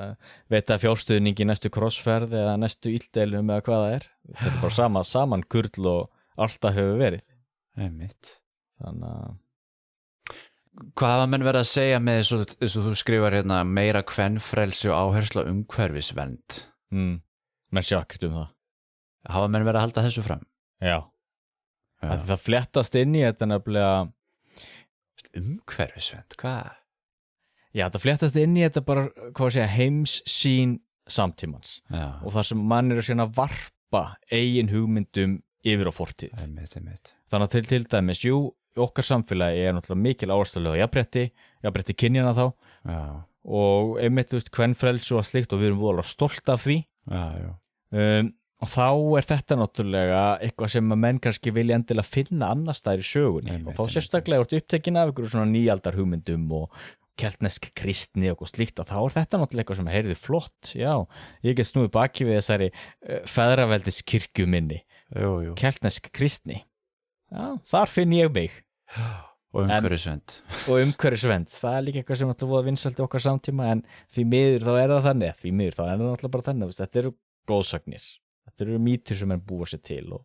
veita fjárstuðning í næstu krossferð eða næstu illdeilum eða hvað það Þetta bara saman kurl og alltaf hefur verið. einmitt. Þannig að Hvað hafa menn verið að segja með eins og þú skrifar hérna meira kvenfrelsi og áherslu á umhverfisvernd? menn sjá ekkert það. Hafa menn verið að halda þessu fram? Já. Það fléttast inn í þetta nefnilega umhverfisvernd, hvað? Já, það fléttast inn í þetta bara, hvað segja, heimssýn samtímans. Já. Og þar sem mann að sína varpa eigin hugmyndum yfir á fortíð. Einmitt. Þannig að til dæmis, í okkar samfélagi náttúrulega mikil áhersla á jafnrétti kynjana þá. Já. Og einmitt, kvenfrelsi og slíkt og við erum voðalega stolt af því. Já. Og þá þetta náttúrulega eitthvað sem að menn kannski vilja endilega finna annars staðar í sögunni. Og þá sérstaklega upptekin af ykkur svona nýaldar hugmyndum og keltnesk kristni og slíkt, og þá þetta náttúrulega eitthvað sem heyrði flott. Já, ég get snúið baki við þessari feðraveldiskirkju minni. Jú. Keltnesk kristni. Já, þar finn ég mig. Og umhverfisvernd. Og umhverfisvernd. Það líka eitthvað sem náttúrulega voða vinsældi okkar samtíma, en því miður þá það þannig. Því miður þá það náttúrulega bara þannig. Þetta eru góðsagnir. Þetta eru mýtur sem búa sér til og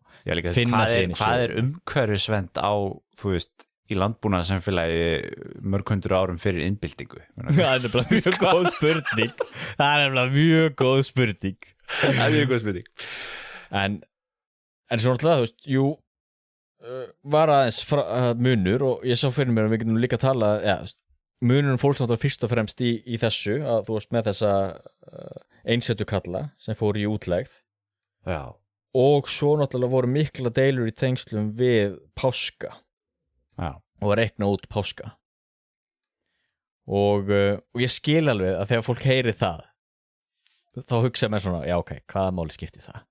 finna sér inn í sögu. Hvað umhverfisvernd á, þú veist, í landbúnaðarsamfélagi mörg 100 árum fyrir innbyltingu? Það er mjög góð spurning. Það er mjög góð spurning. En svo náttúrulega, þú veist, var aðeins munur, og ég sá fyrir mér að við getum líka talað, munurinn fólks náttúrulega fyrst og fremst í þessu, að þú veist með þessa einsettu kalla sem fór í útlegð. Já. Og svo náttúrulega voru mikla deilur í tengslum við páska. Já. Og að reikna út páska. Og ég skil alveg að þegar fólk heyri það, þá hugsa mér svona, já ok, hvaða máli skipti það?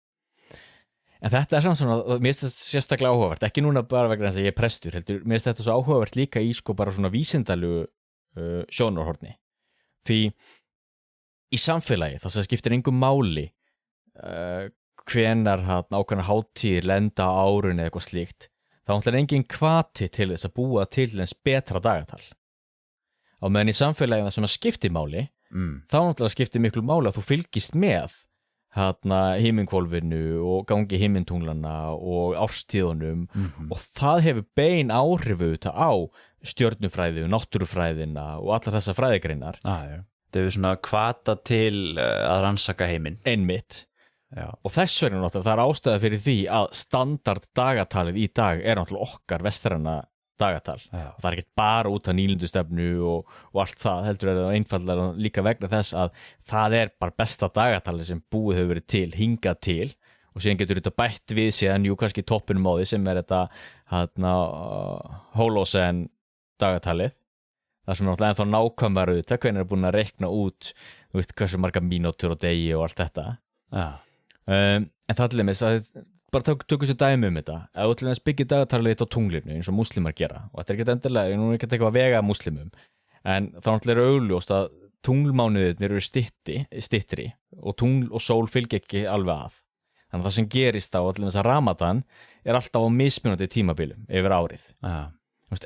En þetta samt svona, mér finnst þetta sérstaklega áhugavert, ekki núna bara vegna þess að ég er prestur, heldur, mér finnst þetta svo áhugavert líka í sko bara svona vísindalegu sjónarhorni. Því í samfélagi, það sem skiptir engum máli, hvenar ákveðnar hátíðir lenda á árunni eða eitthvað slíkt, þá náttúrulega engin hvati til þess að búa til eins betra dagatal. Á meðan í samfélagi það sem að skipti máli, þá náttúrulega skipti miklu máli að þú fylgist með himingvolfinu og gangi himintunglana og árstíðunum og það hefur bein áhrifu á stjörnufræði og náttúrufræðina og allar þessar fræðigreinar. Já. Það hefur svona hvata til að rannsaka heiminn. Einmitt. Já. Og þess vegna náttúrulega það er ástæða fyrir því að standard dagatalið í dag er náttúrulega okkar vestræna dagatal. Já. Það er ekki bara út af nýlendustefnu og allt það, heldur er það einfaldlega líka vegna þess að það er bara besta dagatalið sem búið hefur verið til, hingað til, og síðan getur þetta bætt við síðan kannski toppinum á því sem er þetta Holocene dagatalið, það sem er náttúrulega ennþá nákvæmara auðvitað, hvernig er búin að reikna út, þú veist, hversu marga mínútur og degi og allt þetta. Já. En það til dæmis að bara tökum sér dæmi þetta, að þú til dæmis byggir dagatalið þitt á tunglinu eins og múslimar gera, og þetta er ekki endilega, nú er ekki eitthvað að vega múslimum, en þá náttúrulega er augljóst að tunglmánuðirnir eru styttri og tungl og sól fylgja ekki alveg að. Þannig að það sem gerist á allir þess að Ramadan er alltaf á mismunandi tímabilum yfir árið. Já.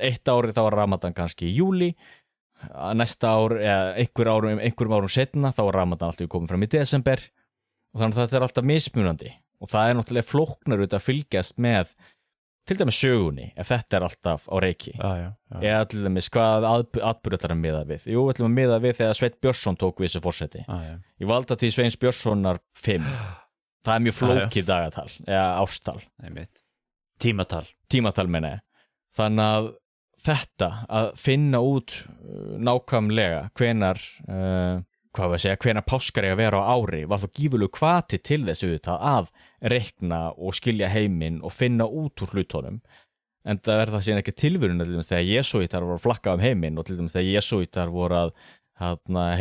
Eitt árið þá var Ramadan kannski í júlí, næsta ár, eða einhverjum árum setna þá var Ramadan alltaf komið fram í desember, og þannig að þetta er alltaf mismunandi. Og það er náttúrulega flóknar að fylgjast með til dæmis sögunni, ef þetta er alltaf á reiki. Já. Eða til dæmis hvað atburðar að miða við. Jú, við ætlum að miða við þegar Sveinn Björnsson tók við þessu forseti. Í valdatíð Sveins Björnssonar 5. Það er mjög flókið dagatal, eða árstal. Einmitt. Tímatal meina ég. Þannig að þetta, að finna út nákvæmlega hvenar páskar eiga að vera á ári, var þá gífurlegur hvati til þess auðvitað að reikna og skilja heiminn og finna út úr hlutunum. En það er það síðan ekki tilvörun til dæmis þegar jesúítar voru að flakka heiminn, og til dæmis þegar jesúítar voru að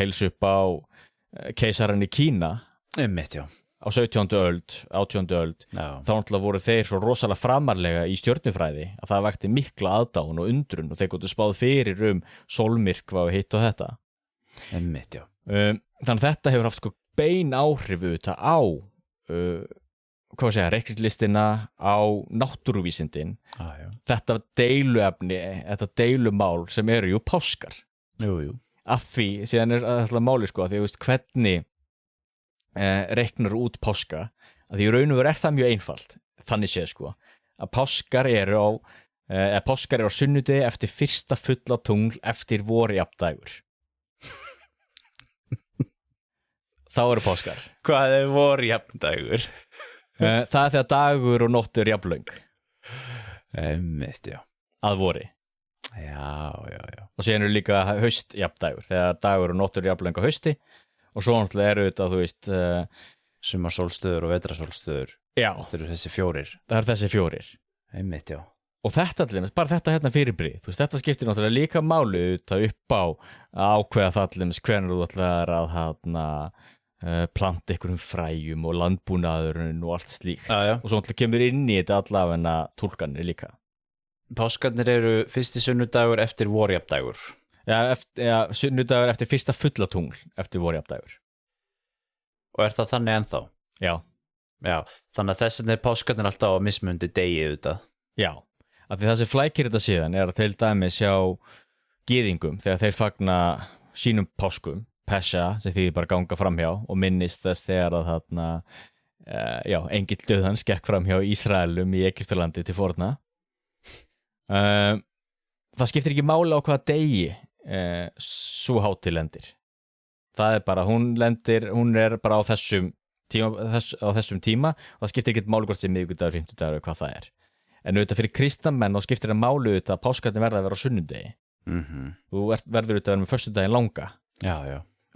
heilsa upp á keisarann í Kína. Einmitt, já. Á 17. öld, 18. öld. Já. Þá náttúrulega voru þeir svo rosalega framarlega í stjörnufræði að það vakti mikla aðdáun og undrun, og þeir gótu spáð fyrir sólmyrkva og hitt og þetta. Einmitt, já. Þannig að þetta hefur haft bein áhrif á reikningslistina, á náttúruvísindin. Já. Þetta deiluefni, þetta deilumál sem eru páskar. Jú. Af því, síðan er þetta máli því að hvernig reiknar út páska, að því í raun og veru er það mjög einfalt, þannig séð að páskar eru á Páskar á sunnudegi eftir fyrsta fulla tungl eftir vorjafndægur. Þá eru páskar. Hvað vorjafndægur? Það þegar dagur og nótt eru jafnlöng. Einmitt, já. Að vori. Já. Og síðan eru líka haustjafndægur, þegar dagur og nótt eru jafnlöng á hausti. Og svo náttúrulega eru þetta, þú veist... Sumarsólstöður og vetrasólstöður. Já. Þetta eru þessi 4. Það eru þessi 4. Einmitt, já. Og þetta allir, bara þetta hérna fyrirbrigð, þú veist, þetta skiptir náttúrulega líka máli það upp á að ákveða það allir hvernig þú ætlar að planta einhverjum fræjum og landbúnaðurinn og allt slíkt. Já. Og svo náttúrulega kemur inn í þetta allavega túlkanir líka. Páskarnir eru fyrsti sunnudagur eftir vorjafndægur. Já, sunnudagur eftir fyrsta fulla tungl eftir vorjafndægur. Og er það þannig ennþá? Já. Já, þannig að þess vegna páskarnir alltaf á mismundi degi auðvitað. Já. Af því það sem flækir þetta síðan er að til dæmis sjá gyðingum þegar þeir fagna sínum páskum, Pesha, sem þýðir bara ganga framhjá og minnist þess þegar að engill dauðans gekk framhjá Ísraelum í Egyptalandi til forna. Það skiptir ekki máli á hvaða degi sú hátíð lendir. Það er bara, hún er bara á þessum tíma og það skiptir ekki máli hvort sem miðvikudagur, fimmtudagur og hvað það er. En auðvitað fyrir kristnamenn þá skiptir það máli auðvitað að páskarnir verða að vera á sunnudegi. Þú verður auðvitað að vera með föstudaginn langa. Já.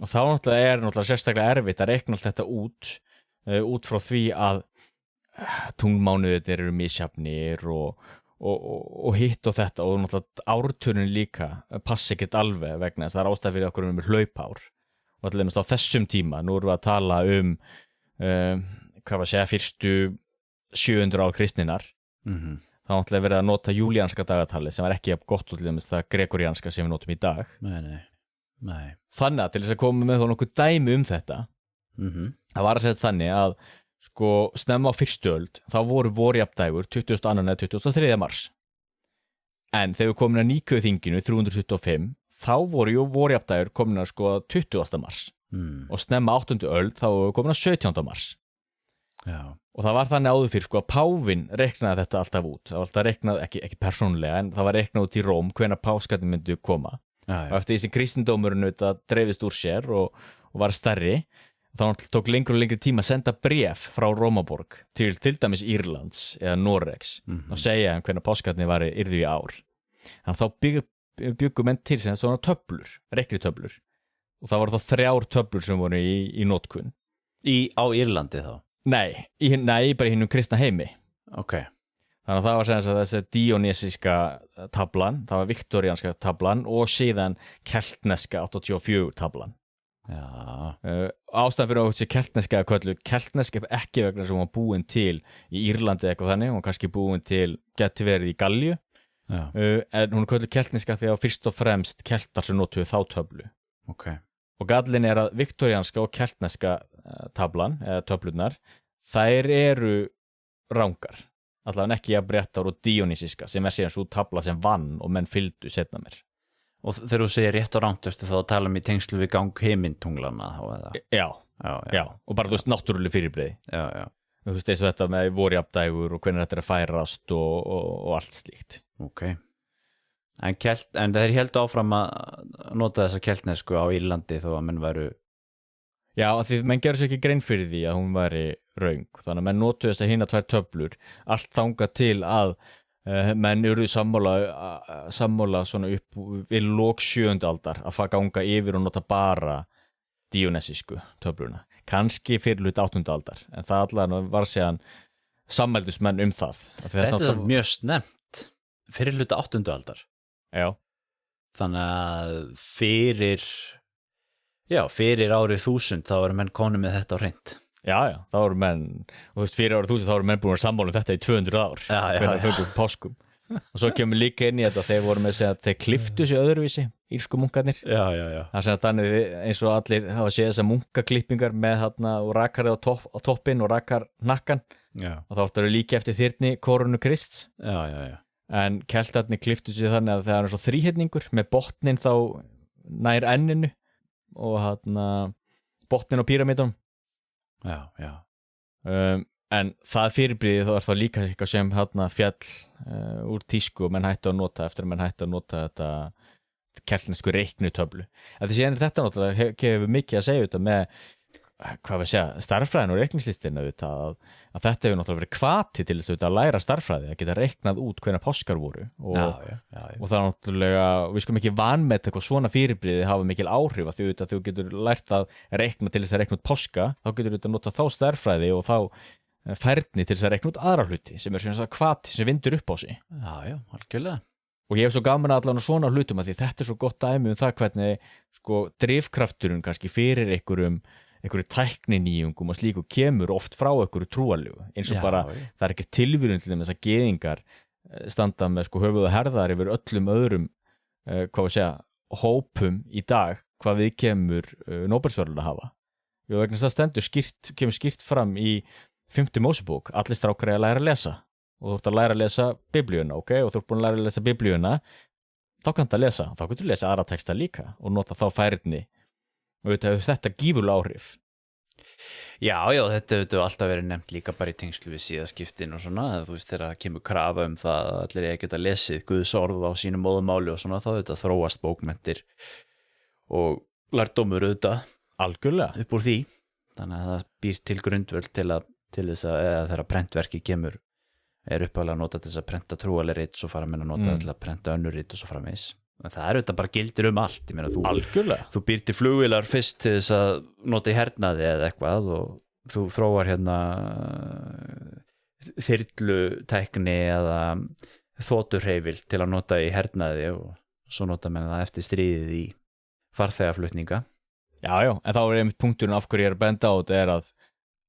Og þá náttúrulega sérstaklega erfitt að reikna allt þetta út frá því að tunglmánuðirnir eru misjafnir og hitt og þetta og náttúrulega ártönin líka passi ekkert alveg vegna þess að það er ástæð fyrir okkur með hlaupár. Og allir á þessum tíma, nú erum við að tala fyrstu 700 ár kristninnar. Það var náttúrulega verið að nota júlíanska dagatalið sem var ekki jafn gott út til það gregorianska sem við notum í dag. Nei. Þannig að til þess að koma með þá nokkuð dæmi þetta það var að segja þannig að snemma á fyrstu öld þá voru vorjafndægur 22. eða 23. mars en þegar við komin að Níkeuþinginu 325 þá voru vorjafndægur komin að 20. mars og snemma 8. öld þá voru komin að 17. mars. Já. Og það var þannig áður fyrir að páfinn reiknaði þetta alltaf út. Það var alltaf reiknað, ekki persónulega, en það var reiknað út í Róm hvenær páskarnir myndu koma. Já. Og eftir því sem kristindómurinn auðvitað dreifist úr sér og var stærri, þá tók lengur og lengri tíma að senda bréf frá Rómaborg til dæmis Írlands eða Noregs og segja hvenær páskarnir yrðu í ár. Þannig að þá bjuggu menn til sem svona töflur, reiknitöflur. Og það voru þá 3 töflur sem voru í notkun. Á Írlandi þá? Nei, bara í hinnum kristna heimi. Ok. Þannig að það var sem að þessi dionesiska tablan, það var viktorianska tablan og síðan keltneska 84 tablan. Já. Ástæðan fyrir þessi keltneska köllu, keltneska ekki vegna sem hún var búin til í Írlandi eitthvað þannig, hún var kannski búin til geti verið í Galju. Já. En hún köllu keltneska því að fyrst og fremst keltar sem notuðu þá töflu. Ok. Og gallin er að viktorianska og keltneska tablan, eða töflunar, þær eru rangar. Allavega ekki jafn réttar og dionýsiska sem síðan svo tabla sem vann og menn fylgdu setna mér. Og þegar þú segir rétt og rangt eftir þá að tala í tengslu við gang heimintunglana Já. Og bara þú veist náttúrulega fyrirbrigði. Já. Þú veist eins og þetta með vorjafndægur og hvernig þetta er að færast og allt slíkt. Ok. En þeir héldu áfram að nota þessa keltnesku á Írlandi þó að menn væru... Já, því menn gerðu sér ekki grein fyrir því að hún væri röng. Þannig að menn notuðu þess að hina 2 töflur allt þangað til að menn eru sammála svona upp við lok 7. aldar að fara ganga yfir og nota bara dionesísku töfluna. Kanski fyrir hluti 8. aldar, en það allan var séðan sammældusmenn það. Þetta er mjög snemmt fyrir hluti 8. aldar. Já. Þannig að fyrir árið 1000 þá eru menn konum með þetta á hreint. Já, þá eru menn, og þú veist, fyrir árið 1000 þá eru menn búin að sammála þetta í 200 ár. Hvernig fengum páskum. Og svo kemur líka inn í þetta þeir voru með að segja að þeir klipptu sig öðruvísi, írsku munkarnir. Já. Það sem að þannig eins og allir hafa séð þessar munkaklippingar með þarna og rakarið á toppinn og rakar nakkan. Já. Og þá áttu líka eftir þyrni korunu Krists. Já. En keltarnir klipptu sig þannig að það er eins og þríhyrningur með botnin þá nær enninu og botnin á píramídunum. Já. en það fyrirbrigði þá það líka eitthvað sem hérna fjall úr tísku og menn hættu að nota eftir að menn hættu að nota þetta keltnesku reiknutöflu. Því síðan þetta náttúrulega hefur mikið að segja þetta með hvað við segja, starffræðin og reikningslistin að þetta hefur náttúrulega verið hvati til þess að læra starffræði, að geta reiknað út hvenær páskar voru og það er náttúrulega, við skulum ekki vanmeta eitthvað svona fyrirbrigði hafa mikil áhrif að því að þú getur lært að reikna til þess að reikna út páska, þá getur þú nota þá starffræði og þá færni til þess að reikna út aðra hluti sem er svona hvati sem vindur upp á sig. Já, algjörlega. Og ég hef svo gaman að allan svona hlutum að því þetta er svo gott dæmi það hvernig sko drifkrafturinn kannski fyrir einhverju tækninýjungum og slíku kemur oft frá einhverju trúarlegu eins og bara það er ekki tilvíðun til þess að gyðingar standa með sko höfuð og herðar yfir öllum öðrum hvað við segja, hópum í dag hvað við kemur Nóbelsverðlaun að hafa. Jú, vegna þess að kemur skýrt fram í 5. Mósebók, allir strákar eiga að læra að lesa og þú ert að læra að lesa biblíuna, og þú ert búin að læra að lesa biblíuna, þá kanntu að lesa, þá getur lesa aðra texta líka og nota þá færni og þetta gífurlega áhrif. Já, þetta hefur alltaf verið nefnt líka bara í tengslu við síðaskiptin og svona, þú veist þegar kemur krafa það að allir eiga að geta lesið Guðs orð á sínu móðumáli og svona, þá þetta þróast bókmenntir og lærdómur algjörlega upp úr því, þannig að það býr til grundvöld til þess að þegar prentverkið kemur upphaflega að nota til þess að prenta trúarlerit svo fara menn að nota til að prenta önnurrit og svo framvegis. En það þetta bara gildir allt, ég meina þú býr til flugvélar fyrst til þess að nota í hernaði eða eitthvað og þú þróar hérna þyrlutækni eða þoturhreyfil til að nota í hernaði og svo nota menn það eftir stríðið í farþegaflutninga. Já, en þá einmitt punkturinn af hverju ég að benda á þetta að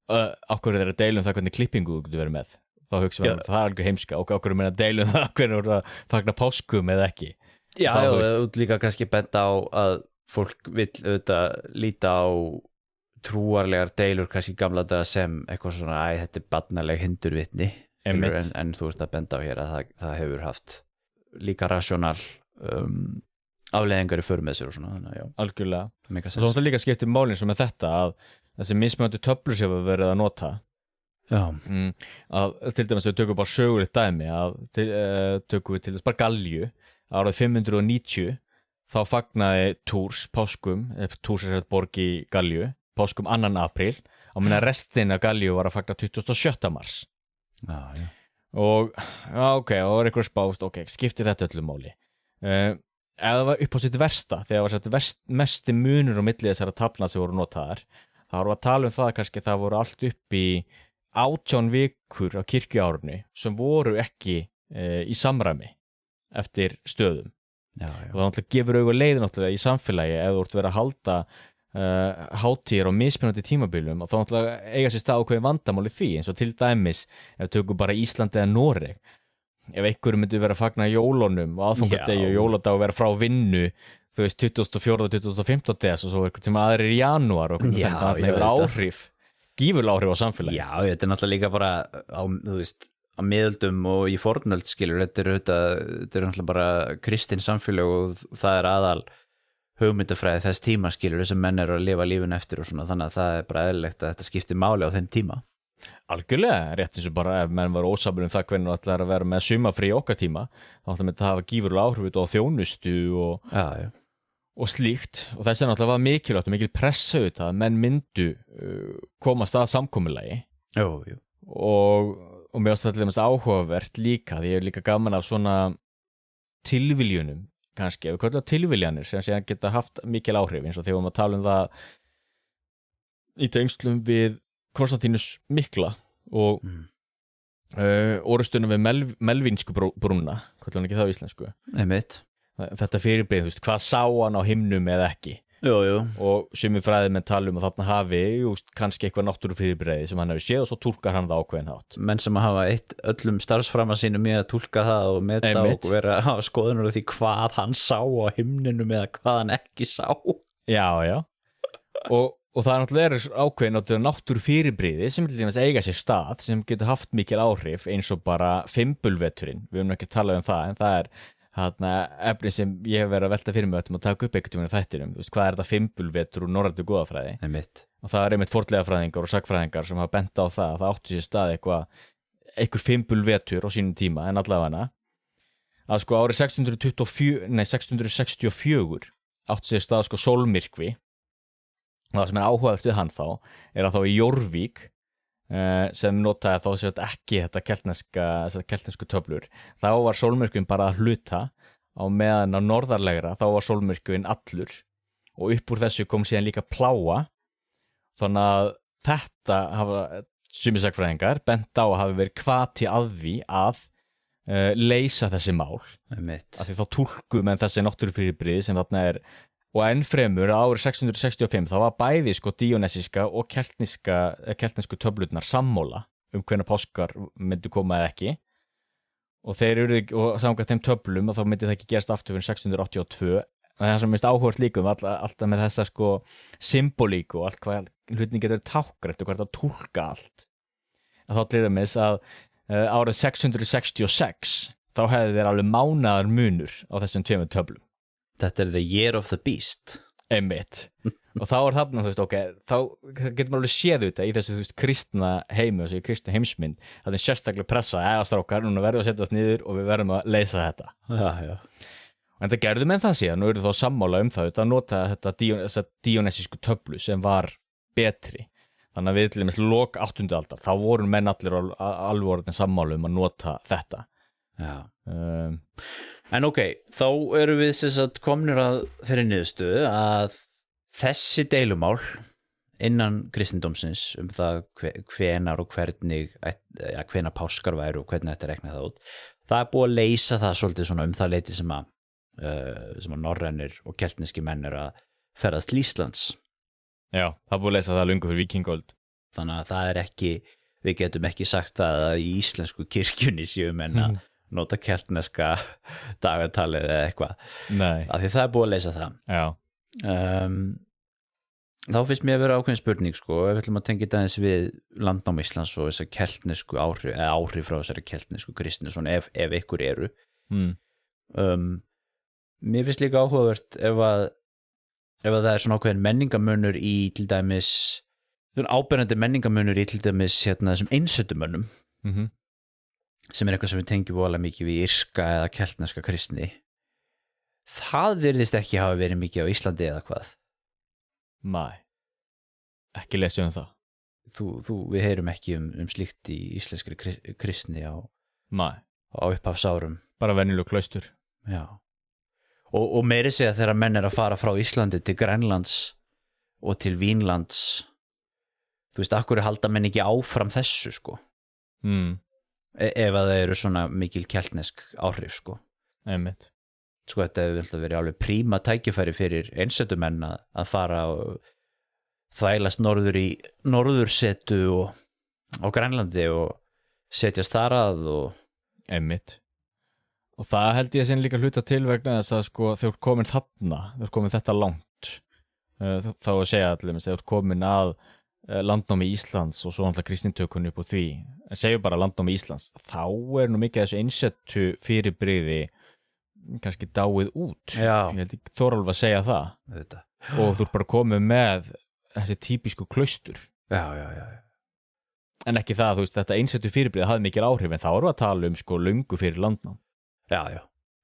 af hverju að deilum það hvernig klippingu þú getur verið með. Þá hugsa við það alveg heimska og af hverju að deilum það hvernig að fagna páskum eða ekki. Já, þú líka kannski benda á að fólk vill auðvitað líta á trúarlegar deilur kannski gamla daga sem eitthvað svona, þetta er barnaleg hindurvitni en þú ert að benda á hér að það hefur haft líka rasjónal afleiðingar í för með sér og svona, þannig að já. Algjörlega. Og svo þetta líka skiptir málin sem með þetta að þessi mismunandi töflur sem við verið að nota að til dæmis við tökum bara sögulegt dæmi að tökum við til þess bara galju árið 590 þá fagnaði Túrs páskum, Túrs er borg í Galju, páskum 2. apríl og minna restin af Galju var að fagna 27. mars. Og og var einhver spást, skipti þetta öllu máli. Eða var upp á sitt versta, þegar var sett mesti munur á milli þessara taflna sem voru notaðar, þá voru að tala það kannski það voru allt upp í 18 vikur á kirkjuárunni sem voru ekki í samræmi eftir stöðum. Og það náttúrulega gefur auga leið náttúrulega í samfélagi ef þú ert verið að halda hátíðir á mismunandi tímabilum og þá náttúrulega eiga sér stað ákveðin vandamáli því eins og til dæmis ef tökum bara Ísland eða Noreg ef einhverjum myndi vera að fagna jólunum og aðfangadegi og jóladag og vera frá vinnu þú veist 24. og 25. des og svo einhvern tíma aðrir í janúar og það hefur áhrif gífurlega áhrif á samfélagi. Já, þetta er náttúrulega líka bara á, þú veist á miðöldum og í fornöld skilur þetta er náttúrulega bara kristin samfélag og það er aðal hugmyndafræði þess tíma skilur sem menn eru að lifa lífun eftir og svona þannig að það er bara eðlilegt að þetta skiptir máli á þeim tíma. Algjörlega, rétt eins og bara ef menn var ósamur það hvernig þú ætlar að vera með sumafrí okkar tíma þá ætlar með þetta að hafa gífurlega áhrif á þjónustu og slíkt og þess að náttúrulega var mikilvægt og mikil pressa auðvitað að menn myndu komast að samkomulagi og mér ást þetta áhugavert líka því ég er líka gaman af svona tilviljunum kannski, ef við kallum það tilviljanir sem síðan geta haft mikil áhrif eins og þegar við erum að tala það í tengslum við Konstantínus mikla og orustunum við Melvínsku brúna, kallum hann ekki það á íslensku þetta fyrirbrigði, hvað sá hann á himnum eða ekki og sumir fræðimenn tala að þarna hafi kannski eitthvað náttúrufyrirbrigði sem hann hefur séð og svo túlkar hann það ákveðin hátt menn sem hafa eitt öllum starfsframa sínum í að túlka það og meta og vera að hafa skoðunur af því hvað hann sá á himninum eða hvað hann ekki sá og það náttúrulega ákveðin náttúrufyrirbrigði sem til dæmis eiga sér stað sem getur haft mikil áhrif eins og bara fimbulveturinn, við erum ekki að tala það en það efni sem ég hef verið að velta fyrir mig að taka upp einhvern tímann í þættinum, þú veist, hvað er þetta fimbulvetur úr norrænni goðafræði og það er einmitt fornleifafræðingar og sagnfræðingar sem hafa bent á það að það átti sér stað einhver fimbulvetur á sínum tíma en allavega að sko árið 664 átti sér stað sko sólmyrkvi og það sem er áhugavert við hann þá er að þá í Jórvík sem notaði þá sér ekki þetta keltnesku töflur þá var sólmyrkvin bara að hluta á meðan á norðarlegra þá var sólmyrkvin allur og upp úr þessu kom síðan líka pláa þannig að þetta hafa sumir sagnfræðingar bent á að hafi verið hvati að því að leysa þessi mál af því þá túlku menn þessi náttúrufyrirbrigði sem þarna er og ennfremur árið 665 þá var bæði sko dionesiska og keltnesku töflurnar sammóla hvenær páskar myndu koma eða ekki og þeir eru og samkvæmt þeim töflum og þá myndi það ekki gerast aftur fyrir 682 og það sem minnst áhugavert líka alltaf með þessa sko symbolík og allt hvað hlutin getur tákgrænt og hvað það túlka allt að þá til dæmis að árið 666 þá hefði þeir alveg mánaðar munur á þessum tveimur töflum. Þetta er the year of the beast. Einmitt. Og þá er þarna, þú veist, þá getur maður alveg séð þetta í þessu, þú veist, kristna heimi og þessu kristna heimsmynd að þeim sérstaklega pressa, strákar, núna verðum að setjast niður og við verðum að leysa þetta. Já. En það gerðu menn það síðan og eru þá sammála það að nota þessa dionesísku töflu sem var betri. Þannig að við til dæmis lok 8. aldar, þá voru menn allir alveg orðin sammála að nota þetta. Já. En ok, þá erum við sem sagt komnir að þeirri niðurstöðu að þessi deilumál innan kristindómsins það hvenar og hvernig hvenar páskar væru og hvernig þetta rekna það út það er búið að leysa það svolítið svona það leiti sem að norrænir og keltneski menn eru að ferðast til Íslands. Já, það er búið að leysa það löngu fyrir víkingaöld. Þannig að það er ekki, við getum ekki sagt það að í íslensku kirkjunni séu menn að nota keltneska dagatalið eða eitthvað. Nei. Af því það er búið að leysa það. Já. Þá finnst mér að vera ákveðin spurning sko, ef við ætlum að tengja þetta aðeins við landnám Íslands og þessar keltnesku áhrif frá þessari keltnesku kristni, svona ef ykkur eru. Mér finnst líka áhugavert ef það er svona ákveðin menningamunur í til dæmis, svona áberandi menningamunur í til dæmis þessum einsettumönnum. Sem er eitthvað sem við tengjum voðalega mikið við írska eða keltneska kristni. Það virðist ekki hafa verið mikið á Íslandi eða hvað? Nei, ekki lesið það. Við heyrum ekki slíkt í íslenskri kristni á upphafsárum. Bara venjuleg klaustur. Já. Og meiri segja þegar menn er að fara frá Íslandi til Grænlands og til Vínlands, þú veist, af hverju halda menn ekki áfram þessu, sko? Ef að það eru svona mikil keltnesk áhrif, sko. Einmitt. Sko, þetta hefur verið alveg príma tækifæri fyrir einsettumenn að fara og þvælast norður í norðursetu og á Grænlandi og setjast þar að og... Einmitt. Og það held ég að líka hluta til vegna þess að sko þegar komin þarna, þegar komin þetta langt, þá að segja allir, þegar komin að landnámi Íslands og svo náttúrulega kristnintökunni upp á því, en segjum bara landnámi Íslands, þá er nú mikið þessu einsettu fyrirbrigði kannski dáið út. Já. Ég held ekki Þórólf að segja það. Þetta. Og þú bara komið með þessi típisku klaustur. Já. En ekki það, þú veist, þetta einsettu fyrirbrigði hafði mikil áhrif, en þá erum við að tala sko löngu fyrir landnám. Já,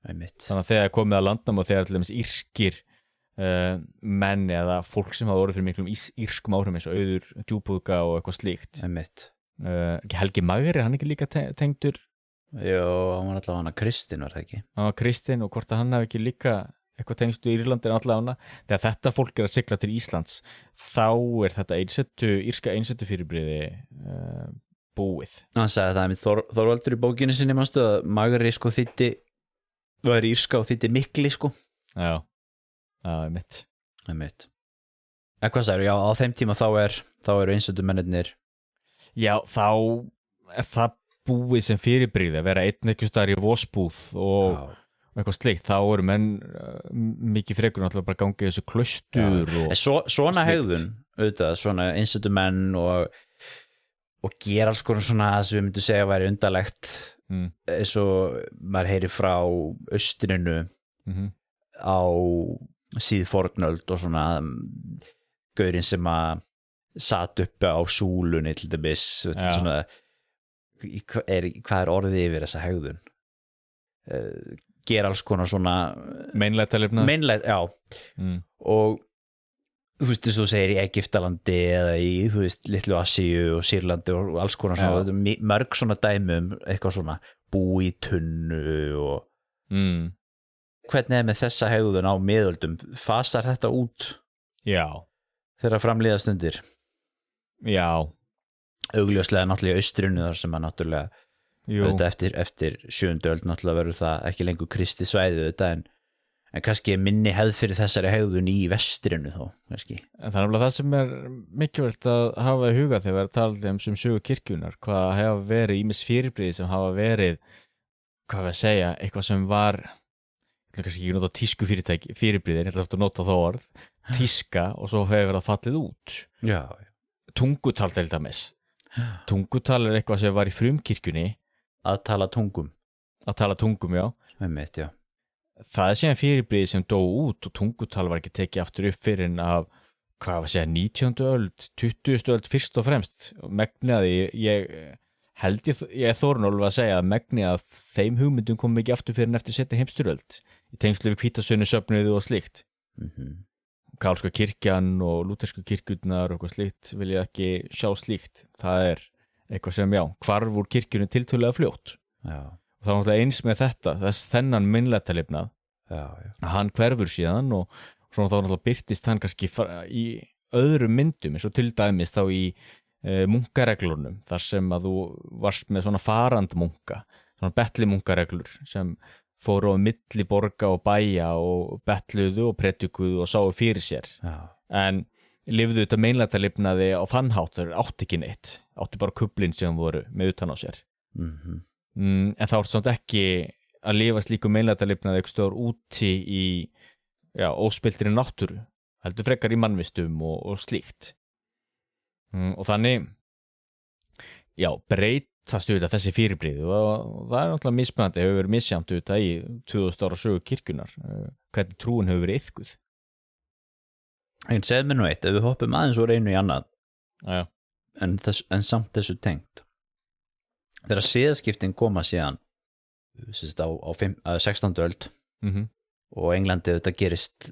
einmitt. Þannig að þegar komið að landnám og þegar til dæmis írskir menn eða fólk sem hafa orðið fyrir miklum írskum áhrifum eins og Auður Djúpúðga og eitthvað slíkt. Einmitt. Helgi Magri, hann ekki líka tengdur? Jó, hann var allavega hana Kristinn, var það ekki? Hann var Kristinn og hvort að hann hafi ekki líka eitthvað tengstu í Írlandi en allavega hana. Þegar þetta fólk er að sigla til Íslands, þá er þetta írska einsettu fyrirbrigði búið. Hann sagði það með Þorvaldur í bókinu sinni manstu að Magri sko þýddi var írska og þýddi mikli sko. Já, einmitt. En hvað sagður, já, á þeim tíma þá eru einsettu mennirnir. Já, þá er það búið sem fyrirbrigði að vera einn ekki staðar í vosbúð og eitthvað slikt, þá eru menn mikið frekur náttúrulega bara gangið þessu klaustur og svona hegðun, auðvitað, svona einsettu menn og gera alls konar svona sem við myndum segja væri undarlegt eins og maður heyri frá austrinu á síðfornöld og svona gaurinn sem að sat uppi á súlunni til dæmis svona, hvað orðið yfir þessa hegðun gera alls konar svona meinlægt, já og þú veist þess að þú segir í Egyptalandi eða í, þú veist, Litlu Asíu og Sýrlandi og alls konar svona, mörg svona dæmi eitthvað svona bú í tunnu og hvernig með þessa hegðun á miðöldum fasar þetta út þegar framlíða stundir augljóslega náttúrulega austrinu þar sem að náttúrulega eftir 7. öld náttúrulega verður það ekki lengur kristið svæði þetta en kannski minni hefð fyrir þessari hegðun í vestrinu þó kannski. En það það sem mikilvægt að hafa í huga þegar við talum sem sögu kirkjunar, hvað hafa verið ýmis fyrirbrigði sem hafa verið hvað við að segja, eitthvað sem var kannski ekki nota tísku fyrirbrigði, ég ætla að nota þá orð tíska og svo hefur verið fallið út tungutal til dæmis tungutal eitthvað sem var í frumkirkjunni að tala tungum, já einmitt, já það síðan fyrirbrigði sem dó út og tungutal var ekki tekið aftur upp fyrir en af, hvað var að segja, 19. öld 20. öld fyrst og fremst megnaði, ég þórnólf að segja að megni að þeim hugmyndum kom ekki aftur fyrir en eftir seinni heimsstyrjöld í tengslu við hvítasunnu og slíkt Kálska kirkjan og lútersku kirkjurnar og eitthvað slíkt vil ég ekki sjá slíkt það eitthvað sem, hvarf úr kirkjunni tiltölulega fljótt og það náttúrulega eins með þetta þennan minnlættalifnað hann hverfur síðan og svona þá náttúrulega birtist hann kannski í öðrum myndum eins og til dæmis þá í munkareglunum þar sem að þú varst með svona farandmunka svona bettlimunkareglur sem fóru á milli borga og bæja og bettluðu og predikuðu og sáu fyrir sér en lifðu þetta meinlættalifnaði á þann hátt þeir átti ekki neitt átti bara kublin sem voru með utan á sér en þá er samt ekki að lifa slíku meinlættalifnaði eitthvað stór úti í óspiltri náttúru heldur frekar í mannvistum og slíkt og þannig breytast auðvitað þessi fyrirbrigði og það náttúrulega mismunandi hefur verið misjafnt auðvitað í 2000 ára sögu kirkjunar hvernig trúin hefur verið iðkuð en segð mér nú eitt, ef við hoppum aðeins úr einu í annað en samt þessu tengt þegar siðaskiptin koma síðan á 16. öld og Englandi þetta gerist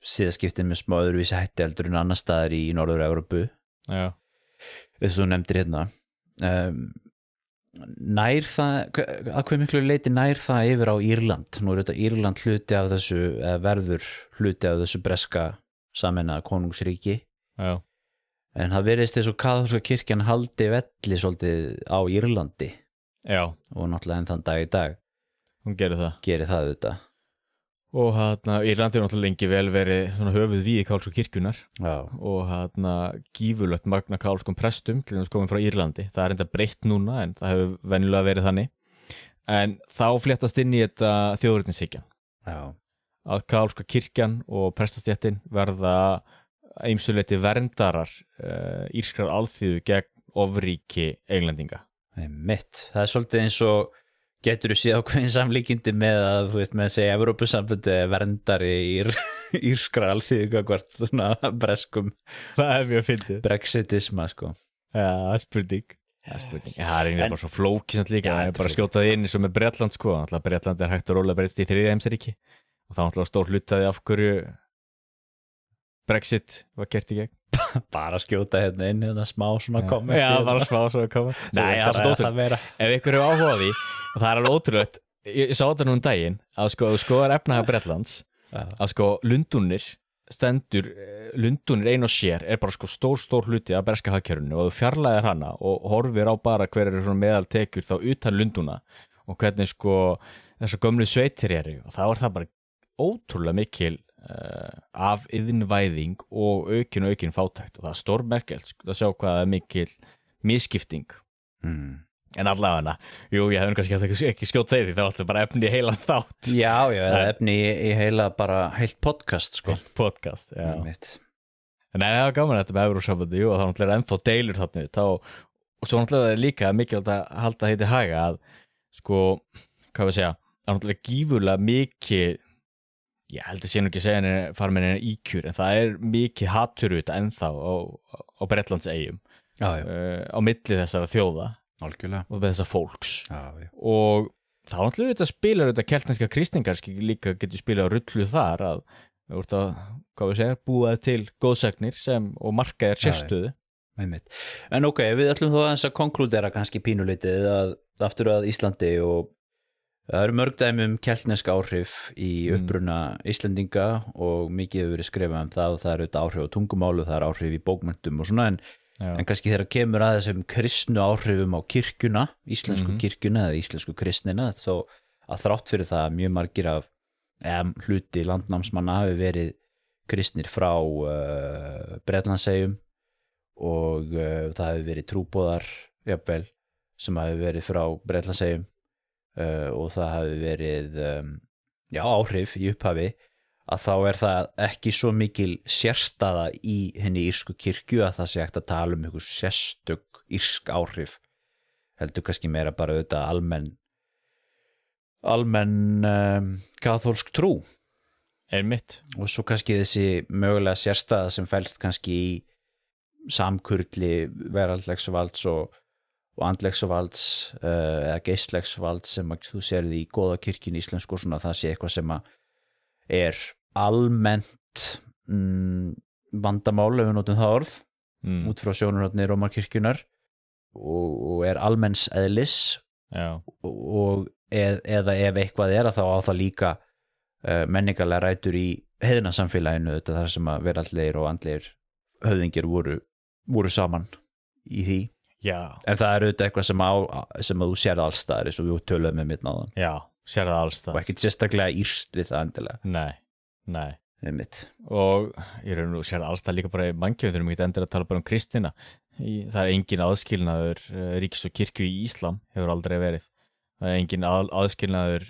siðaskiptin með smá öðruvísi hætti heldur en annar staðar í Norður-Evrópu þess að þú nefndir hérna nær það að hve miklu leyti nær það yfir á Írland nú þetta Írland hluti af þessu eða verður hluti af þessu breska sameinaða konungsríki en það virðist þess að kaþólska kirkjan haldi velli svolítið á Írlandi og náttúrulega enn þann dag í dag hún gerir það auðvitað og Írlandi náttúrulega lengi vel verið svona höfuð við kálsku kirkjunar og gífurlegt magna kálskum prestum til þess komin frá Írlandi það enda breytt núna en það hefur venjulega verið þannig en þá fléttast inn í þetta þjóðernishyggjan að kálska kirkjan og prestastéttin verða ýmsuleyti verndarar írskrar alþýðu gegn ofríki Englendinga það svolítið eins og getur þú séð ákveðin samlíkindi með að þú veist með að segja Evrópusambandi verndari írskra alþýðu gagnvart svona breskum það mjög fyndið brexitisma sko spurning það einnig bara svo flóki samt líka bara skjótaði inn eins og með Bretland sko alltaf Bretland hægt og rólega breytst í 3. heimsríki og það alltaf stór hlutaði af hverju Brexit var gert í gegn bara skjóta hérna inn smá svona komment bara smá svona komment nei, það er svo ótrúlega ef ykkur hefur áhuga á því og það alveg ótrúlega ég sá þetta nú daginn að sko er efnahag Bretlands að sko Lundúnir ein og sér er bara sko stór hluti af breska hagkerfinu og þú fjarlægir hana og horfir á bara hver eru svona meðaltekjur þá utan Lundúna og hvernig sko þessar gömlu sveitir eru og þá er það bara ótrúlega mikil af iðnvæðing og aukin fátækt og það er stórmerkilegt að sjá hvað er mikil misskipting en allavega ég hefði kannski ekki skjótt þeir því það er alltaf bara efni í heilan þátt eða efni í heila bara heilt podcast sko podcast, en það var gaman þetta með Evrópusambandi og það er ennþá deilur þarna og svo náttúrulega er líka mikilvægt að halda því til haga að sko, hvað við segja, það náttúrulega gífurlega mikið, ég held að sé nú ekki að segja henni fara með henni íkjur, en það mikið hatur þetta ennþá á Bretlandseyjum á milli þessara þjóða algjörlega og með þessa fólks já. Og þá náttúrulega þetta spilar þetta keltneska kristningar líka getur spilað rullu þar að við vorum að, hvað við segja, búað til góðsagnir og marka sérstöðu En ok, við ætlum þó aðeins að konklúdera kannski pínulítið aftur að Íslandi og það eru mörg dæmi keltneska áhrif í uppruna Íslendinga og mikið hefur verið skrifað það og það eru auðvitað áhrif á tungumálu, það eru áhrif í bókmenntum og svona en kannski þegar kemur að þessum kristnu áhrifum á kirkjuna, íslensku kirkjuna eða íslensku kristnina þó að þrátt fyrir það mjög margir af hluti landnámsmanna hafi verið kristnir frá Bretlandseyjum og það hefur verið trúboðar jafnvel sem hefur verið frá Bretlandseyjum og það hefur verið áhrif í upphafi að þá það ekki svo mikil sérstaða í henni írsku kirkju að það sé hægt að tala einhver sérstök írsk áhrif heldur kannski meira bara auðvitað almenn kaþólsk trú Einmitt og svo kannski þessi mögulega sérstaða sem felst kannski í samkurli veraldlegs valds og andlegs valds eða geistlegs valds sem þú sérði í góða kirkjunni íslensku og svona það sé eitthvað sem almennt vandamál ef við notum það orð út frá sjónarhorni Rómarkirkjunnar og almenns eðlis og eða ef eitthvað að þá á það líka menningarlega rætur í heiðnasamfélaginu þetta þar sem að veraldlegir og andlegir höfðingir voru saman í því en það auðvitað eitthvað sem að þú sérð allstaðar eins og við töluðum með áðan sérð allstaðar og ekkert sérstaklega írst við það endilega Nei einmitt og ég nú sérð allstaðar líka bara í mannkjöfum þurfum ekki endilega að tala bara kristina það engin aðskilnaður ríkis og kirkju í Íslam hefur aldrei verið það engin aðskilnaður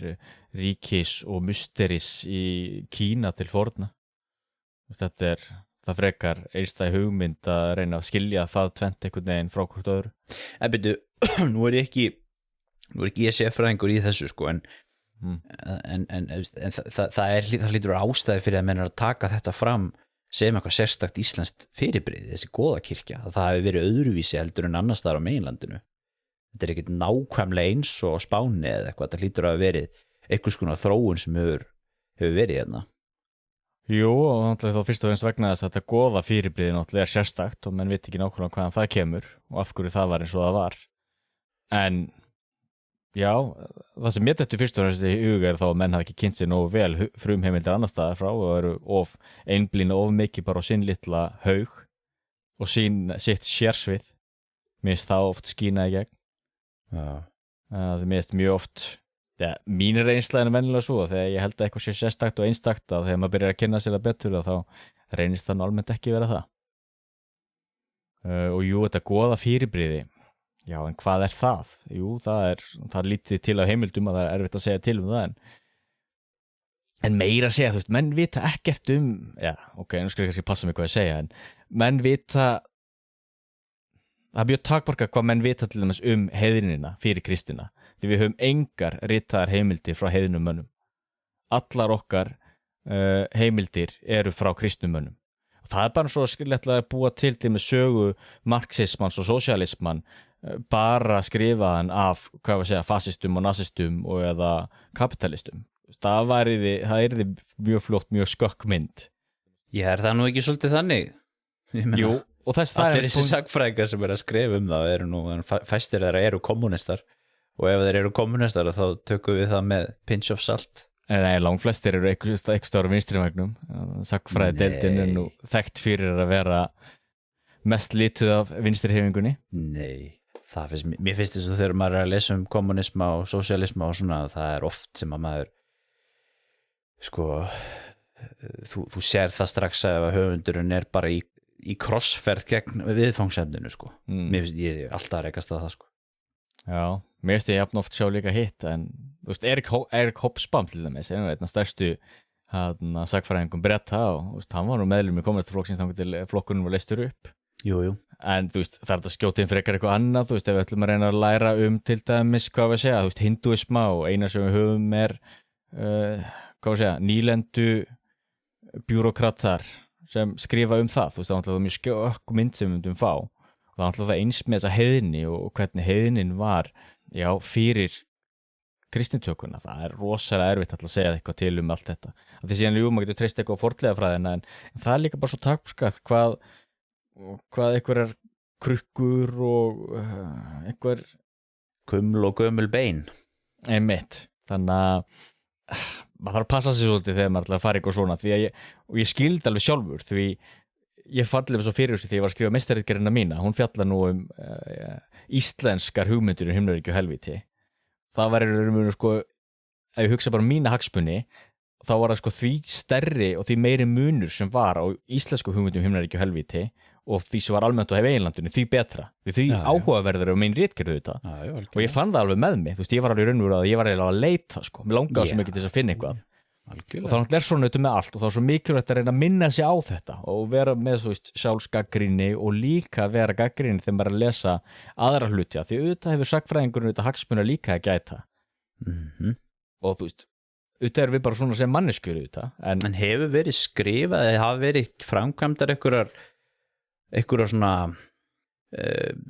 ríkis og musteris í Kína til forna þetta það frekar einstæð hugmynd að reyna að skilja það tvent einhvern veginn frá hvort öðru. En byrju, nú er ekki ég sérfræðingur í þessu sko en það hlýtur ástæði fyrir að menn að taka þetta fram sem eitthvað sérstakt íslenskt fyrirbrigði, þessi góða kirkja, að það hefur verið öðruvísi heldur en annars staðar á meginlandinu. Þetta ekkert nákvæmlega eins og á Spáni eða eitthvað, þetta hlýtur að verið einhvers konar þróun sem hefur verið hérna. Jú, og náttúrulega þá fyrst og fremst vegna þess að þetta góða fyrirbrigði náttúrulega sérstakt og menn veit ekki nákvæmlega hvaðan það kemur og af hverju það var eins og það var. En já, það sem mér þetta fyrst og fremst í huga þá að menn hafa ekki kynnt sér nógu vel frumheimildir annars staðar frá og eru einblína of mikið bara á sinn litla haug og sitt sérsvið. Mér finnst það oft skína í gegn. Það mér finnst mjög oft mín reynsla en venjulega svo þegar ég held að eitthvað sé sérstakt og einstakt að þegar maður byrjar að kynna sér það betur þá reynist það almennt ekki vera það. Og jú, þetta góða fyrirbrigði, já, en hvað er það? Jú, það lítið til á heimildum að það erfitt að segja til það en meira að segja, þú veist, menn vita ekkert nú skal ég kannski passa mig hvað ég segja en menn vita það mjög takmarka hvað menn vita til dæmis heiðnina fyrir kristina því við höfum engar ritaðar heimildir frá heiðnum mönnum. Allar okkar heimildir eru frá kristnum mönnum. Og það bara svo skiljanlega að búa til með sögu marxismans og sósíalisman bara skrifaðan af, hvað við segja, fasistum og nasistum og eða kapitalistum. Það yrði mjög flott, mjög skökk mynd. Já, það nú ekki svolítið þannig? Jú, og allir þessi sagfræðingar sem að skrifa það eru nú, fæstir þeirra eru kommunistar og ef þeir eru kommunistar þá tökum við það með pinch of salt. Nei, langflestir eru eitthvað stóru vinstrivægnum. Sagfræðideildin er nú þekkt fyrir að vera mest lituð af vinstrihreyfingunni. Nei, mér finnst þess að þegar maður er að lesa kommunisma og sósíalisma og svona, það oft sem að maður sko þú sér það strax að höfundurinn bara í krossferð gegn viðfangsefninu sko. Mér finnst ég alltaf að rekast að það sko. Já, mér finnst ég jafn oft sjá líka hitt en þú veist, Erik Hobsbawm til dæmis er einn af stærstu sagfræðingum Breta og hann var nú meðlum í kommunistaflokksins þangað til flokkurinn var leystur upp. Jú. En þú veist, það er þetta skjótið frekar eitthvað annað, þú veist, ef við ætlum að reyna að læra til dæmis, hvað við segja, þú veist, hindúisma og eina sem við höfum hvað við segja, nýlendu bjúrókratar sem skrifa það, þú veist, það er mjög skjökk mynd sem við myndum fá og það er eins með þessa heiðni og hvernig heiðnin var, já, fyrir kristnitökuna, það er rosalega erfitt að segja eitthvað til allt þetta, því síðan maður getur treyst eitthvað á fornleifafræðina en það er líka bara svo takmarkað hvað einhverjar krukkur og einhver kuml og gömul bein einmitt, þannig að maður þarf að passa sig svolítið þegar maður ætlar að fara eitthvað svona því að ég skildi alveg sjálfur því ég fallið svo fyrir þessu því ég var að skrifa meistararitgerðina mína, hún fjallar nú íslenskar hugmyndir himnaríki og helvíti, það var sko, ef ég hugsa bara mína hagsmuni þá var það sko því stærri og því meiri munur sem var á íslensku hugmyndum himnaríki og helvíti og því sem var almennt á eiginlandinu, því betra því áhugaverður og mein ritgerðu þetta og ég fann það alveg með mig, þú veist, ég var alveg raunverulega að ég var eiginlega að leita, sko, mér langaði svo mikið til þess að finna eitthvað og þá er svona auðvitað með allt og þá er svo mikilvægt að reyna að minna sig á þetta og vera með, þú veist, sjálfsgagnrýni og líka vera gagnrýni þegar maður er að lesa aðra hluti, því auðvitað hefur sagnfræðingurinn auðvitað hagsmuna líka að gæta og þú veist, auðvitað erum við bara svona sem manneskjur auðvitað en hefur verið skrifað, hafa verið framkvæmdar einhverjar svona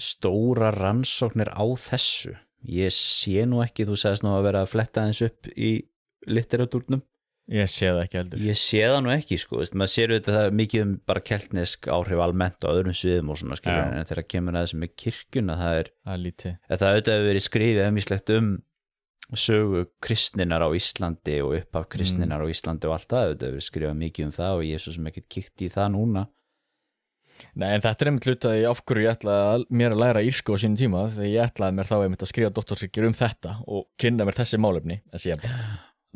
stóra rannsóknir á þessu, ég sé nú ekki, þú sagðist nú að vera að fletta eins upp í literatúrnum. Ég sé það ekki heldur. Ég sé það nú ekki, sko, maður sér auðvitað það mikið bara keltnesk áhrif almennt á öðrum sviðum og svona, skilur, en þegar kemur að þessu með kirkjuna, það er lítið. Það auðvitað hefur verið skrifið emislegt sögu kristninnar á Íslandi og upphaf kristninnar á Íslandi og allt það, auðvitað hefur verið skrifað mikið það og ég er svo sem ekkert kíkt í það núna. Nei, en þetta er einmitt hlutað af hverju ég ætlaði mér að læra írsku á sínum tíma þegar ég ætlaði mér þá einmitt að skrifa doktorsritgerð þetta og kynna mér þessi málefni en síðan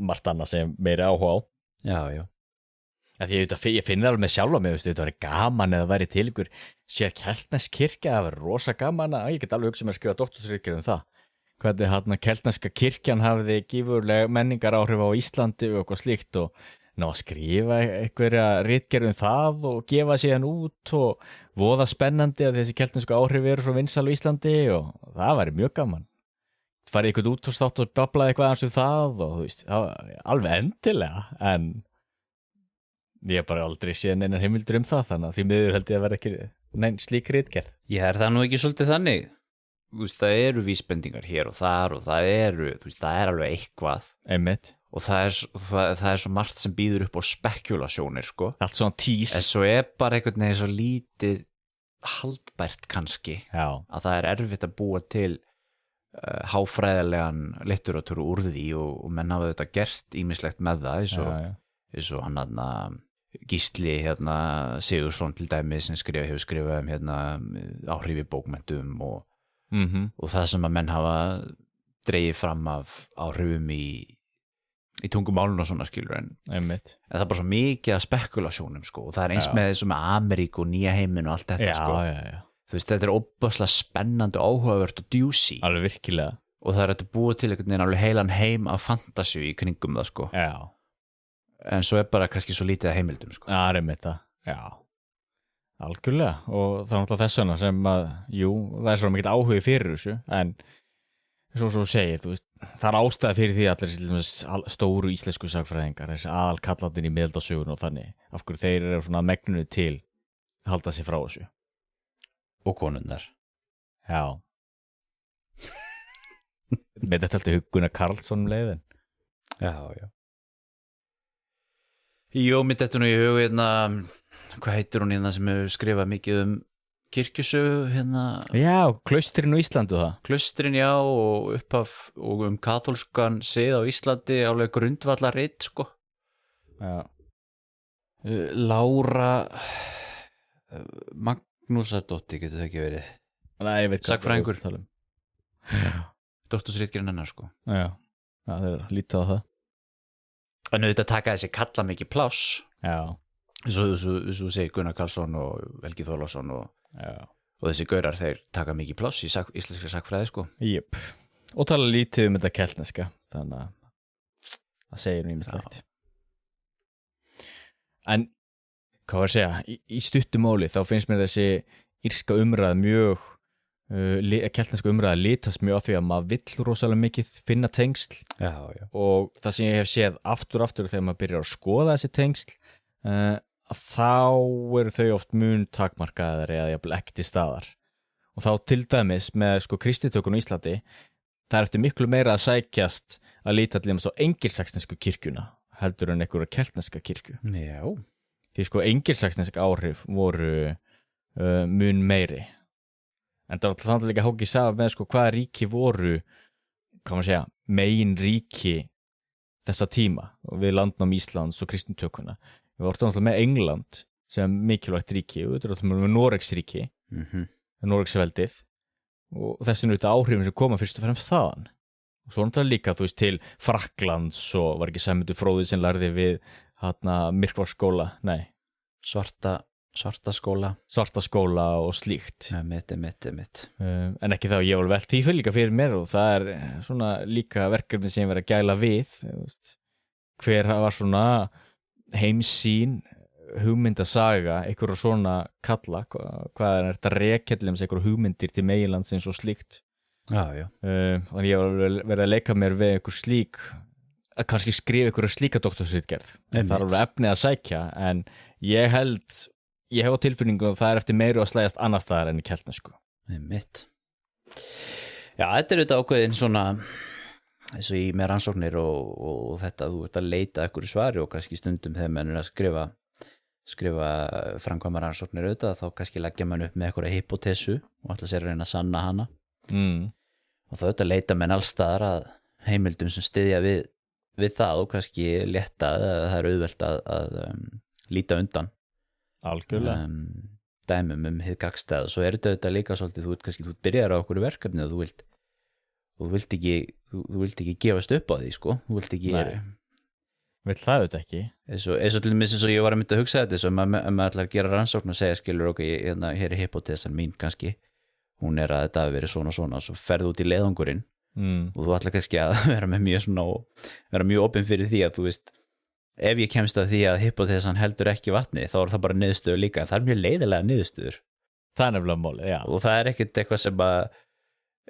margt annað sem meiri áhuga á. Já. Því ég finn það alveg með sjálfa mig, þetta væri gaman eða væri til ykkur sér keltnesk kirkja, það væri rosa gaman að ég get alveg hugsað mér að skrifa doktorsritgerð það. Hvernig keltneska kirkjan hafði gífurlega menningar áhrif á Íslandi og eitthvað slíkt og ná að skrifa einhverja ritgerð það og gefa síðan út og voða spennandi að þessi keltnesku áhrif eru svo vinsæl á Íslandi og það væri mjög gaman. Farið eitthvað út og státt og bablaði eitthvað eins það og þú veist, það var alveg endilega en ég hef bara aldrei séð neinar heimildur það þannig að því miður held ég að vera ekki nein slík ritgerð. Ég er það nú ekki svolítið þannig. Þú veist, það eru vísbendingar hér og þar og það er alveg eitthvað. Einmitt. Og það er svo margt sem býður upp á spekulasjónir, sko. Allt svona tís. En svo er bara einhvern veginn svo lítið haldbært kannski að það er erfitt að búa til háfræðilegan litteratúr úr því og menn hafa þetta gert ýmislegt með það eins og hann Gísli Sigursson til dæmis sem hefur skrifað áhrifi bókmenntum og það sem að menn hafa dregið fram af áhrifum í tungumálun og svona, skilur en það er bara svo mikið af spekulasjónum, sko, og það er eins með þessu með Ameríku og nýja heiminn og allt þetta, sko. Þú veist, þetta er óbúslega spennandi og áhugavert og djúsi. Alveg virkilega. Og það er að búa til einhvern veginn alveg heilan heim af fantasíu í kringum það, sko. Já. En svo er bara kannski svo lítið af heimildum, sko. Já, einmitt það. Já. Algjörlega. Og það er náttúrulega þess vegna sem að, það er svo mikið áhugi fyrir þessu, en svo segir, þú veist, það er ástæða fyrir því allir stóru íslensku sagfræðingar, þessi aðalkallarnir í miðaldasögun og þannig, af hverju þeir eru svona megnunu til að halda sig frá þessu. Og konundar. Já. Með þetta alltaf Gunnar Karlsson leiðin. Já. Mér dettur nú í hug hvað heitir hún sem hefur skrifað mikið kirkjusögu Já, klaustrin á Íslandi og það. Klaustrin, já, og upphaf og katólskan sið á Íslandi alveg grundvallarrit, sko. Já. Lára Magnúsadóttir getur það ekki verið. Nei, ég veit Sagnfræðingur. Doktorsritgerðin hennar, sko. Já, það er lítið á það. En auðvitað taka þessi kalla mikið pláss. Já. Svo segir Gunnar Karlsson og Helgi Þorláksson og þessi gaurar, þeir taka mikið pláss í íslenskri sagfræði, sko. Jep. Og tala lítið þetta keltneska, þannig að það segir ýmislegt. En hvað var að segja, í stuttu máli þá finnst mér þessi írska umræða mjög keltneska umræða litast mjög á því að maður vill rosalega mikið finna tengsl já. og það sem ég hef séð aftur þegar maður byrjar að skoða þessi tengsl að þá eru þau oft mun takmarkaðar eða jafnvel ekki til staðar og þá til dæmis með sko kristitökun á Íslandi það er eftir miklu meira að sækjast að líta til á engilsaxnesku kirkjuna heldur en einhverja keltneska kirkju Já. því sko engilsaxnesk áhrif voru mun meiri en það var þannig líka hókið saman með sko hvaða ríki voru hvað maður segja, megin ríki þessa tíma og við landnám Íslands og kristintökuna við vorum náttúrulega með England sem mikilvægt ríki og við vorum náttúrulega með Noregsríki Noregsveldið og þessi auðvitað áhrifin sem koma fyrst og fremst þaðan og svo náttúrulega líka þú veist til Frakklands og var ekki Sæmundur fróði sem lærði við Myrkvarsskóla, nei Svarta skóla og slíkt mitt en ekki þá ég var vel því fyrir líka fyrir mér og það er svona líka verkefni sem ég verið að gæla við veist, hver var svona heimsýn hugmyndasaga einhverjum svona kalla hvað er þetta rekjallum sem einhverjum hugmyndir til meginlandsins og slíkt já. Þannig ég var verið að leika mér við einhver slík að kannski skrifa einhverja slíka doktorsritgerð það er alveg efnið að sækja en ég hef á tilfinningu að það er eftir meiru að slægjast annars staðar enn í keltnesku. Mitt. Já, þetta er auðvitað ákveðin svona eins og í með rannsóknir og þetta, þú ert að leita einhverju svari og kannski stundum þegar menn að skrifa framkvæma rannsóknir auðvitað þá kannski leggja mann upp með einhverja hypotesu og ætla sér að reyna að sanna hana. Og þá auðvitað leita menn alls staðar að heimildum sem styðja við það og kannski létta að það er auðvelt að líta undan. Algjörlega dæmum hið gagnstæð og svo er þetta líka svolítið þú byrjar á okkur verkefni og þú vilt ekki gefast upp á því sko þú vilt ekki vill það auðvitað ekki eins og til dæmis eins og ég var að mynda að hugsa þetta svo maður ætlar að gera rannsókn og segja skilur ok, hér er hypotesan mín kannski hún er að þetta hafi verið svona og svo ferðu út í leiðangurinn og þú ætlar kannski að vera mjög opinn fyrir því að þú veist ef ég kemst að því að hypotesan heldur ekki vatni þá er það bara niðurstöður líka það er mjög leiðilega niðurstöður það er nefnilega málið, já og það er ekkert eitthvað sem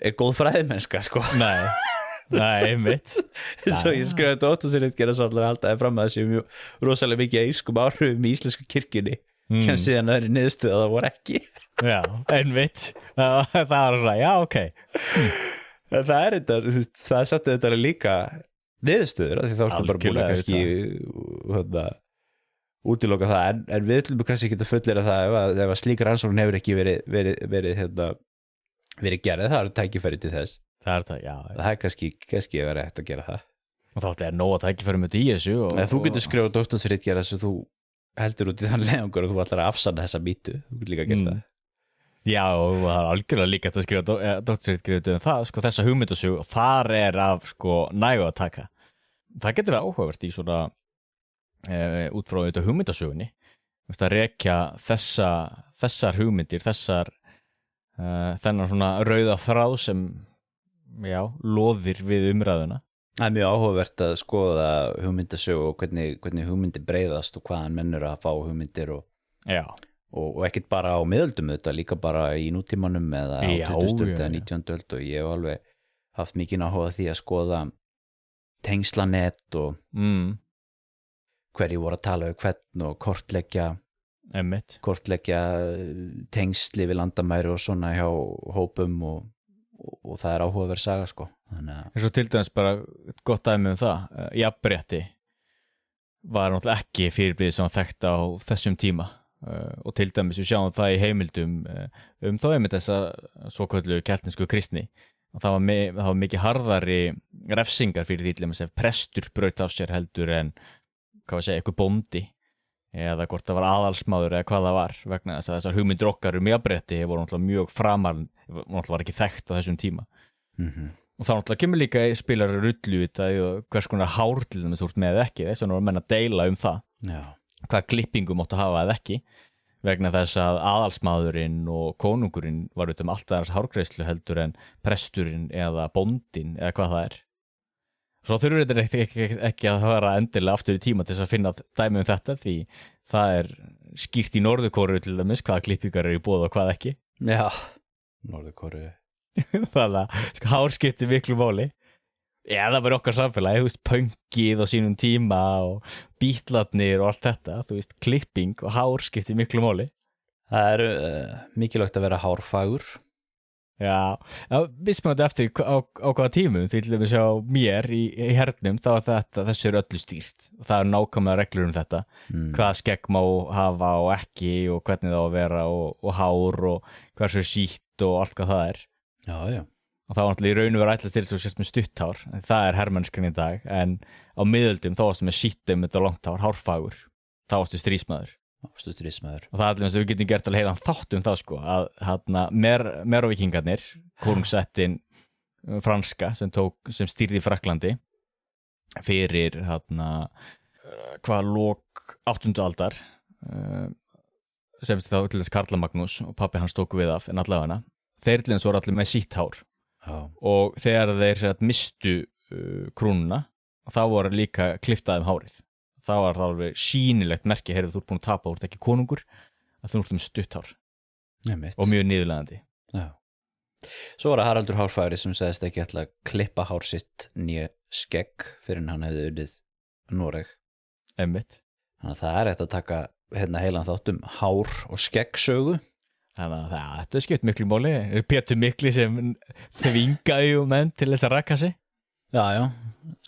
er góð fræðimennska sko nei, einmitt svo ég skrifaði doktorsritgerð svo allar haldaði fram að þessu mjög rosalega mikið írskum áhrifum í íslensku kirkjunni kemst síðan að það er niðurstöð að það voru ekki já, einmitt það var svona, já, ok það er þetta, það setti þetta líka niðurstöður, því þá ertu bara búin að kannski útiloka það, en við ætlum kannski ekki að fullera það ef að slík rannsókn hefur ekki verið gerð, það er tækifæri til þess það er það, já það er kannski að vera hægt að gera það og þá er nóg að tækifæri með þessu þú getur skrifað doktorsritgerð þess að þú heldur út í þann leiðangur og þú ætlar að afsanna þessa mýtu, þú getur líka að gera það já, og það er algjörlega líka að skrifa doktorsritgerð um það, sko þessa hugmyndasögu og þar er af sko nægu að taka það getur verið áhugavert í svona út frá auðvitað hugmyndasögunni að rekja þessar hugmyndir þennan svona rauða þráð sem já, loðir við umræðuna það er mjög áhugavert að skoða hugmyndasögu og hvernig hugmyndir breiðast og hvaðan mennur að fá hugmyndir og ekkert bara á miðöldum þetta líka bara í nútímanum eða á 20. eða 19. öld og ég hef alveg haft mikið áhuga því að skoða tengslanett og hverju voru að tala við hvern og kortleggja tengsli við landamæri og svona hjá hópum og það er áhugaverð saga sko eins og til dæmis bara gott dæmi það jafnrétti var náttúrulega ekki fyrirbrigði sem var þekkt á þessum tíma og til dæmis við sjáum það í heimildum þá einmitt þessa svoköllu keltnesku kristni og það var mikið harðari refsingar fyrir því til dæmis ef prestur braut af sér heldur en eitthvað bóndi eða hvort það var aðalsmaður eða hvað það var vegna þess að þessar hugmyndir okkar jafnrétti voru náttúrulega mjög framar var ekki þekkt á þessum tíma og þá náttúrulega kemur líka spilar rullu hvers konar hár til dæmis þú ert með ekki þess að menn að deila það hvað klippingu máttu hafa eða ekki vegna þess að aðalsmaðurinn og konungurinn var alltaf þess hárgreiðslu heldur en presturinn eða bóndinn eða hvað það er svo þurfur þetta ekki að fara endilega aftur í tíma til þess að finna dæmi þetta því það er skýrt í Norður-Kóreu til dæmis hvaða klippingar eru í boði og hvað ekki Já, Norður-Kóreu. Þannig að sko, hár skiptir miklu máli. Já, það var okkar samfélagi, þú veist, pönkið á sínum tíma og bítlarnir og allt þetta, þú veist, klipping og hár skiptir miklu máli. Það er mikilvægt að vera hárfagur. Já, mismunandi eftir á hvaða tímum, því til dæmis á mér í hernum, þá er þessu er öllu stýrt og það er nákvæmlega reglur um þetta, hvaða skegg má hafa og ekki og hvernig það á að vera og hár og hversu sítt og allt hvað það er. Já, já. Og það var náttúrulega í raun og vera ætlast til þess að sérst með stutthár, en það er hermennskan í dag, en á miðöldum þá varstu með sítt með langt hár, hárfagur, þá varstu stríðsmaður. Og það er allir eins og við getum gert alveg heilan þátt um það sko, að Merovíkingarnir, konungsettin franska sem stýrði Frakklandi fyrir lok 8. aldar, sem þá til þess Karla Magnús og pabbi hans tóku við af, en allavega þeir til þess voru allir með sítt hár. Og þegar þeir mistu krúnuna, þá voru líka kliftaði hárið. Það var alveg sýnilegt merki, heyrðu, þú ert búin að tapa, þú ert ekki konungur, að þú ert með stutthár. Og mjög niðurlegandi. Já. Svo var það Haraldur hárfagri sem segist ekki ætla að klippa hár sitt nýja skegg fyrir hann hefði unnið Noreg. Einmitt. Þannig að það er eftir að taka heilan þátt hár og skeggsögu. Þannig að þetta skipt miklu máli. Pétur Mikli sem þvingaði menn til þess að rakka sig. Já, já.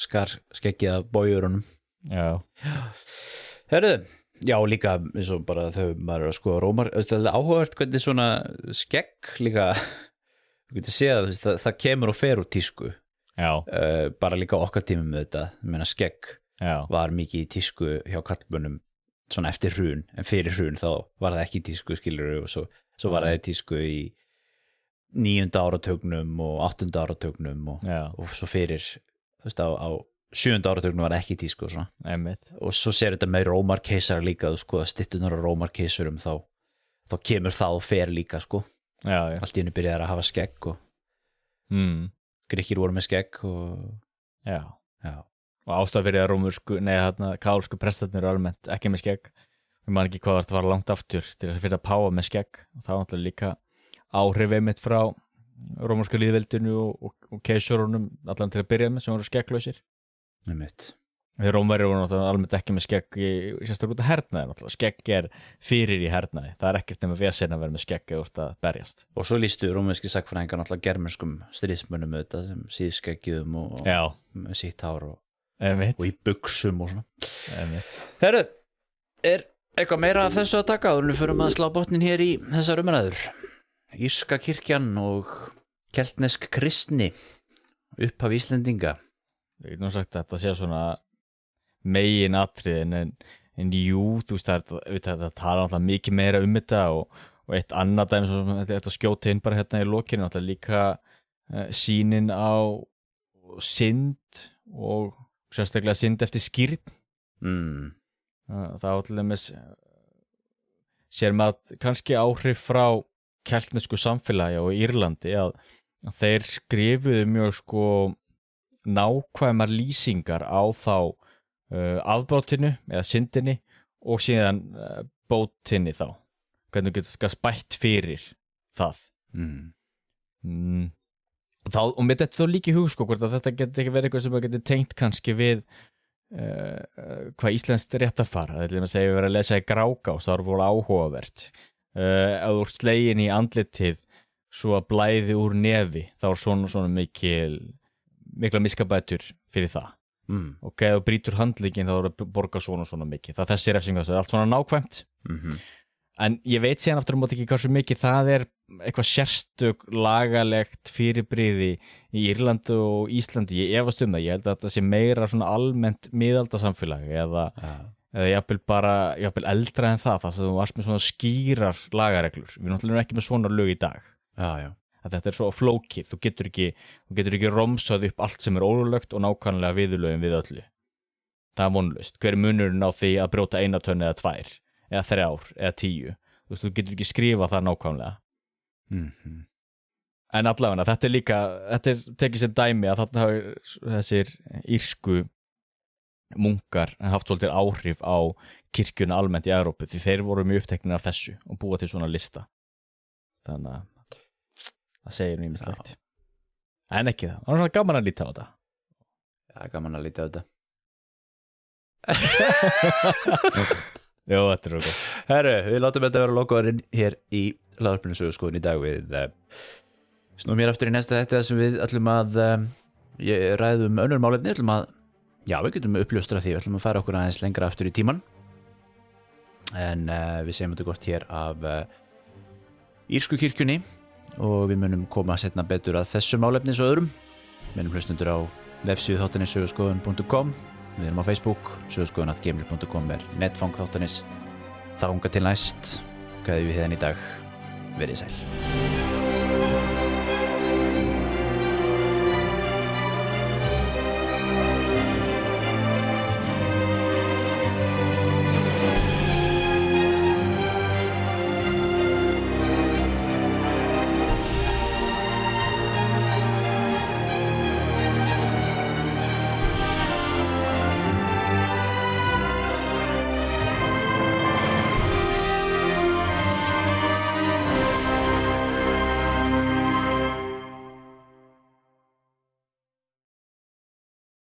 Skar skeggið af bójurunum. Já. Herðu, já líka eins og bara þau maður er að skoða rómar, það er áhugavert hvernig svona skegg líka, þú getur séð það kemur og fer úr tísku. Já. Bara líka okkar tímum með þetta, ég meina skegg var mikið í tísku hjá karlmönnum svona eftir hrun, en fyrir hrun þá var það ekki í tísku skilur og svo var það í tísku í 9. áratugnum og 8. áratugnum og svo fyrir, þú veist á 7. áratugnum var ekki tísku og svona. Einmitt. Og svo sér þetta með rómarkeisar líka, þú sko, styttunar á rómarkeisurum þá kemur það og fer líka, sko. Já. Allt í einu byrjaði að hafa skegg og Grikkir voru með skegg og Já. Og ástæða fyrir að kálsku prestarnir eru almennt ekki með skegg. Við man ekki hvað það var langt aftur til að finna páfa með skegg og það var náttúrulega líka áhrif einmitt frá rómarska lýðveldinu og keisurunum allan til að byrja með sem voru skegglausir. Þegar Rómverjar voru náttúrulega almennt ekki með skegg í sérstaklega út af hernaði náttúrulega. Skegg er fyrir í hernaði, það er ekkert nema vesen að vera með skegg eða úr að berjast. Og svo lýstu rómverski sagnfræðingar náttúrulega germönskum stríðsmönnum auðvitað sem síðskeggjuðum og með sítt hár og í buxum og svona. Herru, er eitthvað meira af þessu að taka og við förum að slá botnin hér í þessar umræður? Írska kirkjan og keltnesk kristni, upphaf Íslendinga. Ég get nú sagt að þetta sé svona megin atriðin en jú, þú veist það tala náttúrulega mikið meira þetta og eitt annað dæmi sem þetta skjóti inn bara hérna í lokinu náttúrulega líka sýnin á synd og sérstaklega synd eftir skírn. Það á til dæmis sér maður kannski áhrif frá keltnesku samfélagi og Írlandi að þeir skrifuðu mjög sko nákvæmar lýsingar á þá afbrotinu eða syndinni og síðan bótinni þá hvernig þú getur spætt fyrir það og með þetta þá líka í hug sko hvort að þetta getur ekki verið eitthvað sem að getur tengt kannski við hvað íslenskt réttarfar það er að segja við verið að lesa í Grágás það er voru áhugavert ef þú ert slegin í andlitið svo að blæði úr nefi þá er svona mikla miskabætur fyrir það og ef þú brýtur handlegginn þá er að borga svona mikið það þessi refsingar, það er allt svona nákvæmt en ég veit síðan aftur móti ekki hversu mikið það er eitthvað sérstök lagalegt fyrirbrigði í Írlandi og Íslandi, ég efast það, ég held að þetta sé meira svona almennt miðaldasamfélag eða jafnvel eldra en það sem þú varst með svona skýrar lagareglur, við náttúrulega ekki með svona lög í dag að þetta er svo flókið, þú getur ekki romsað upp allt sem er ólöglegt og nákvæmlega viðurlögin við öllu. Það er vonlaust. Hver er munurinn á því að brjóta 1 tönn eða 2 eða 3 eða 10? Þú getur ekki skrifa það nákvæmlega. En allavega, þetta er tekið sem dæmi að þarna hafa þessir írsku munkar haft svolítið áhrif á kirkjuna almennt í Evrópu því þeir voru mjög uppteknir af þessu og búa til svona lista. þannig að það segir mér mislegt en ekki það, það var svona gaman að líta á þetta gaman að líta á þetta Jó, þetta er okkur Herru, við látum þetta vera lokaðurinn hér í hlaðvarpinu sögurskoðun í dag við snúum hér aftur í næsta þetta sem við ætlum að ræðum önnur málefni ætlum að, já við getum uppljóstra því við ætlum að fara okkur aðeins lengra aftur í tíman en við segjum þetta gott hér af írsku kirkjunni og við munum koma setna betur að þessu málefni svo öðrum minnum hlustundur á vefsíðu þáttarins sögurskoðun.com við erum á Facebook sögurskoðun@gmail.com netfang þáttarins þangað til næst gæði við hérna í dag verið sæl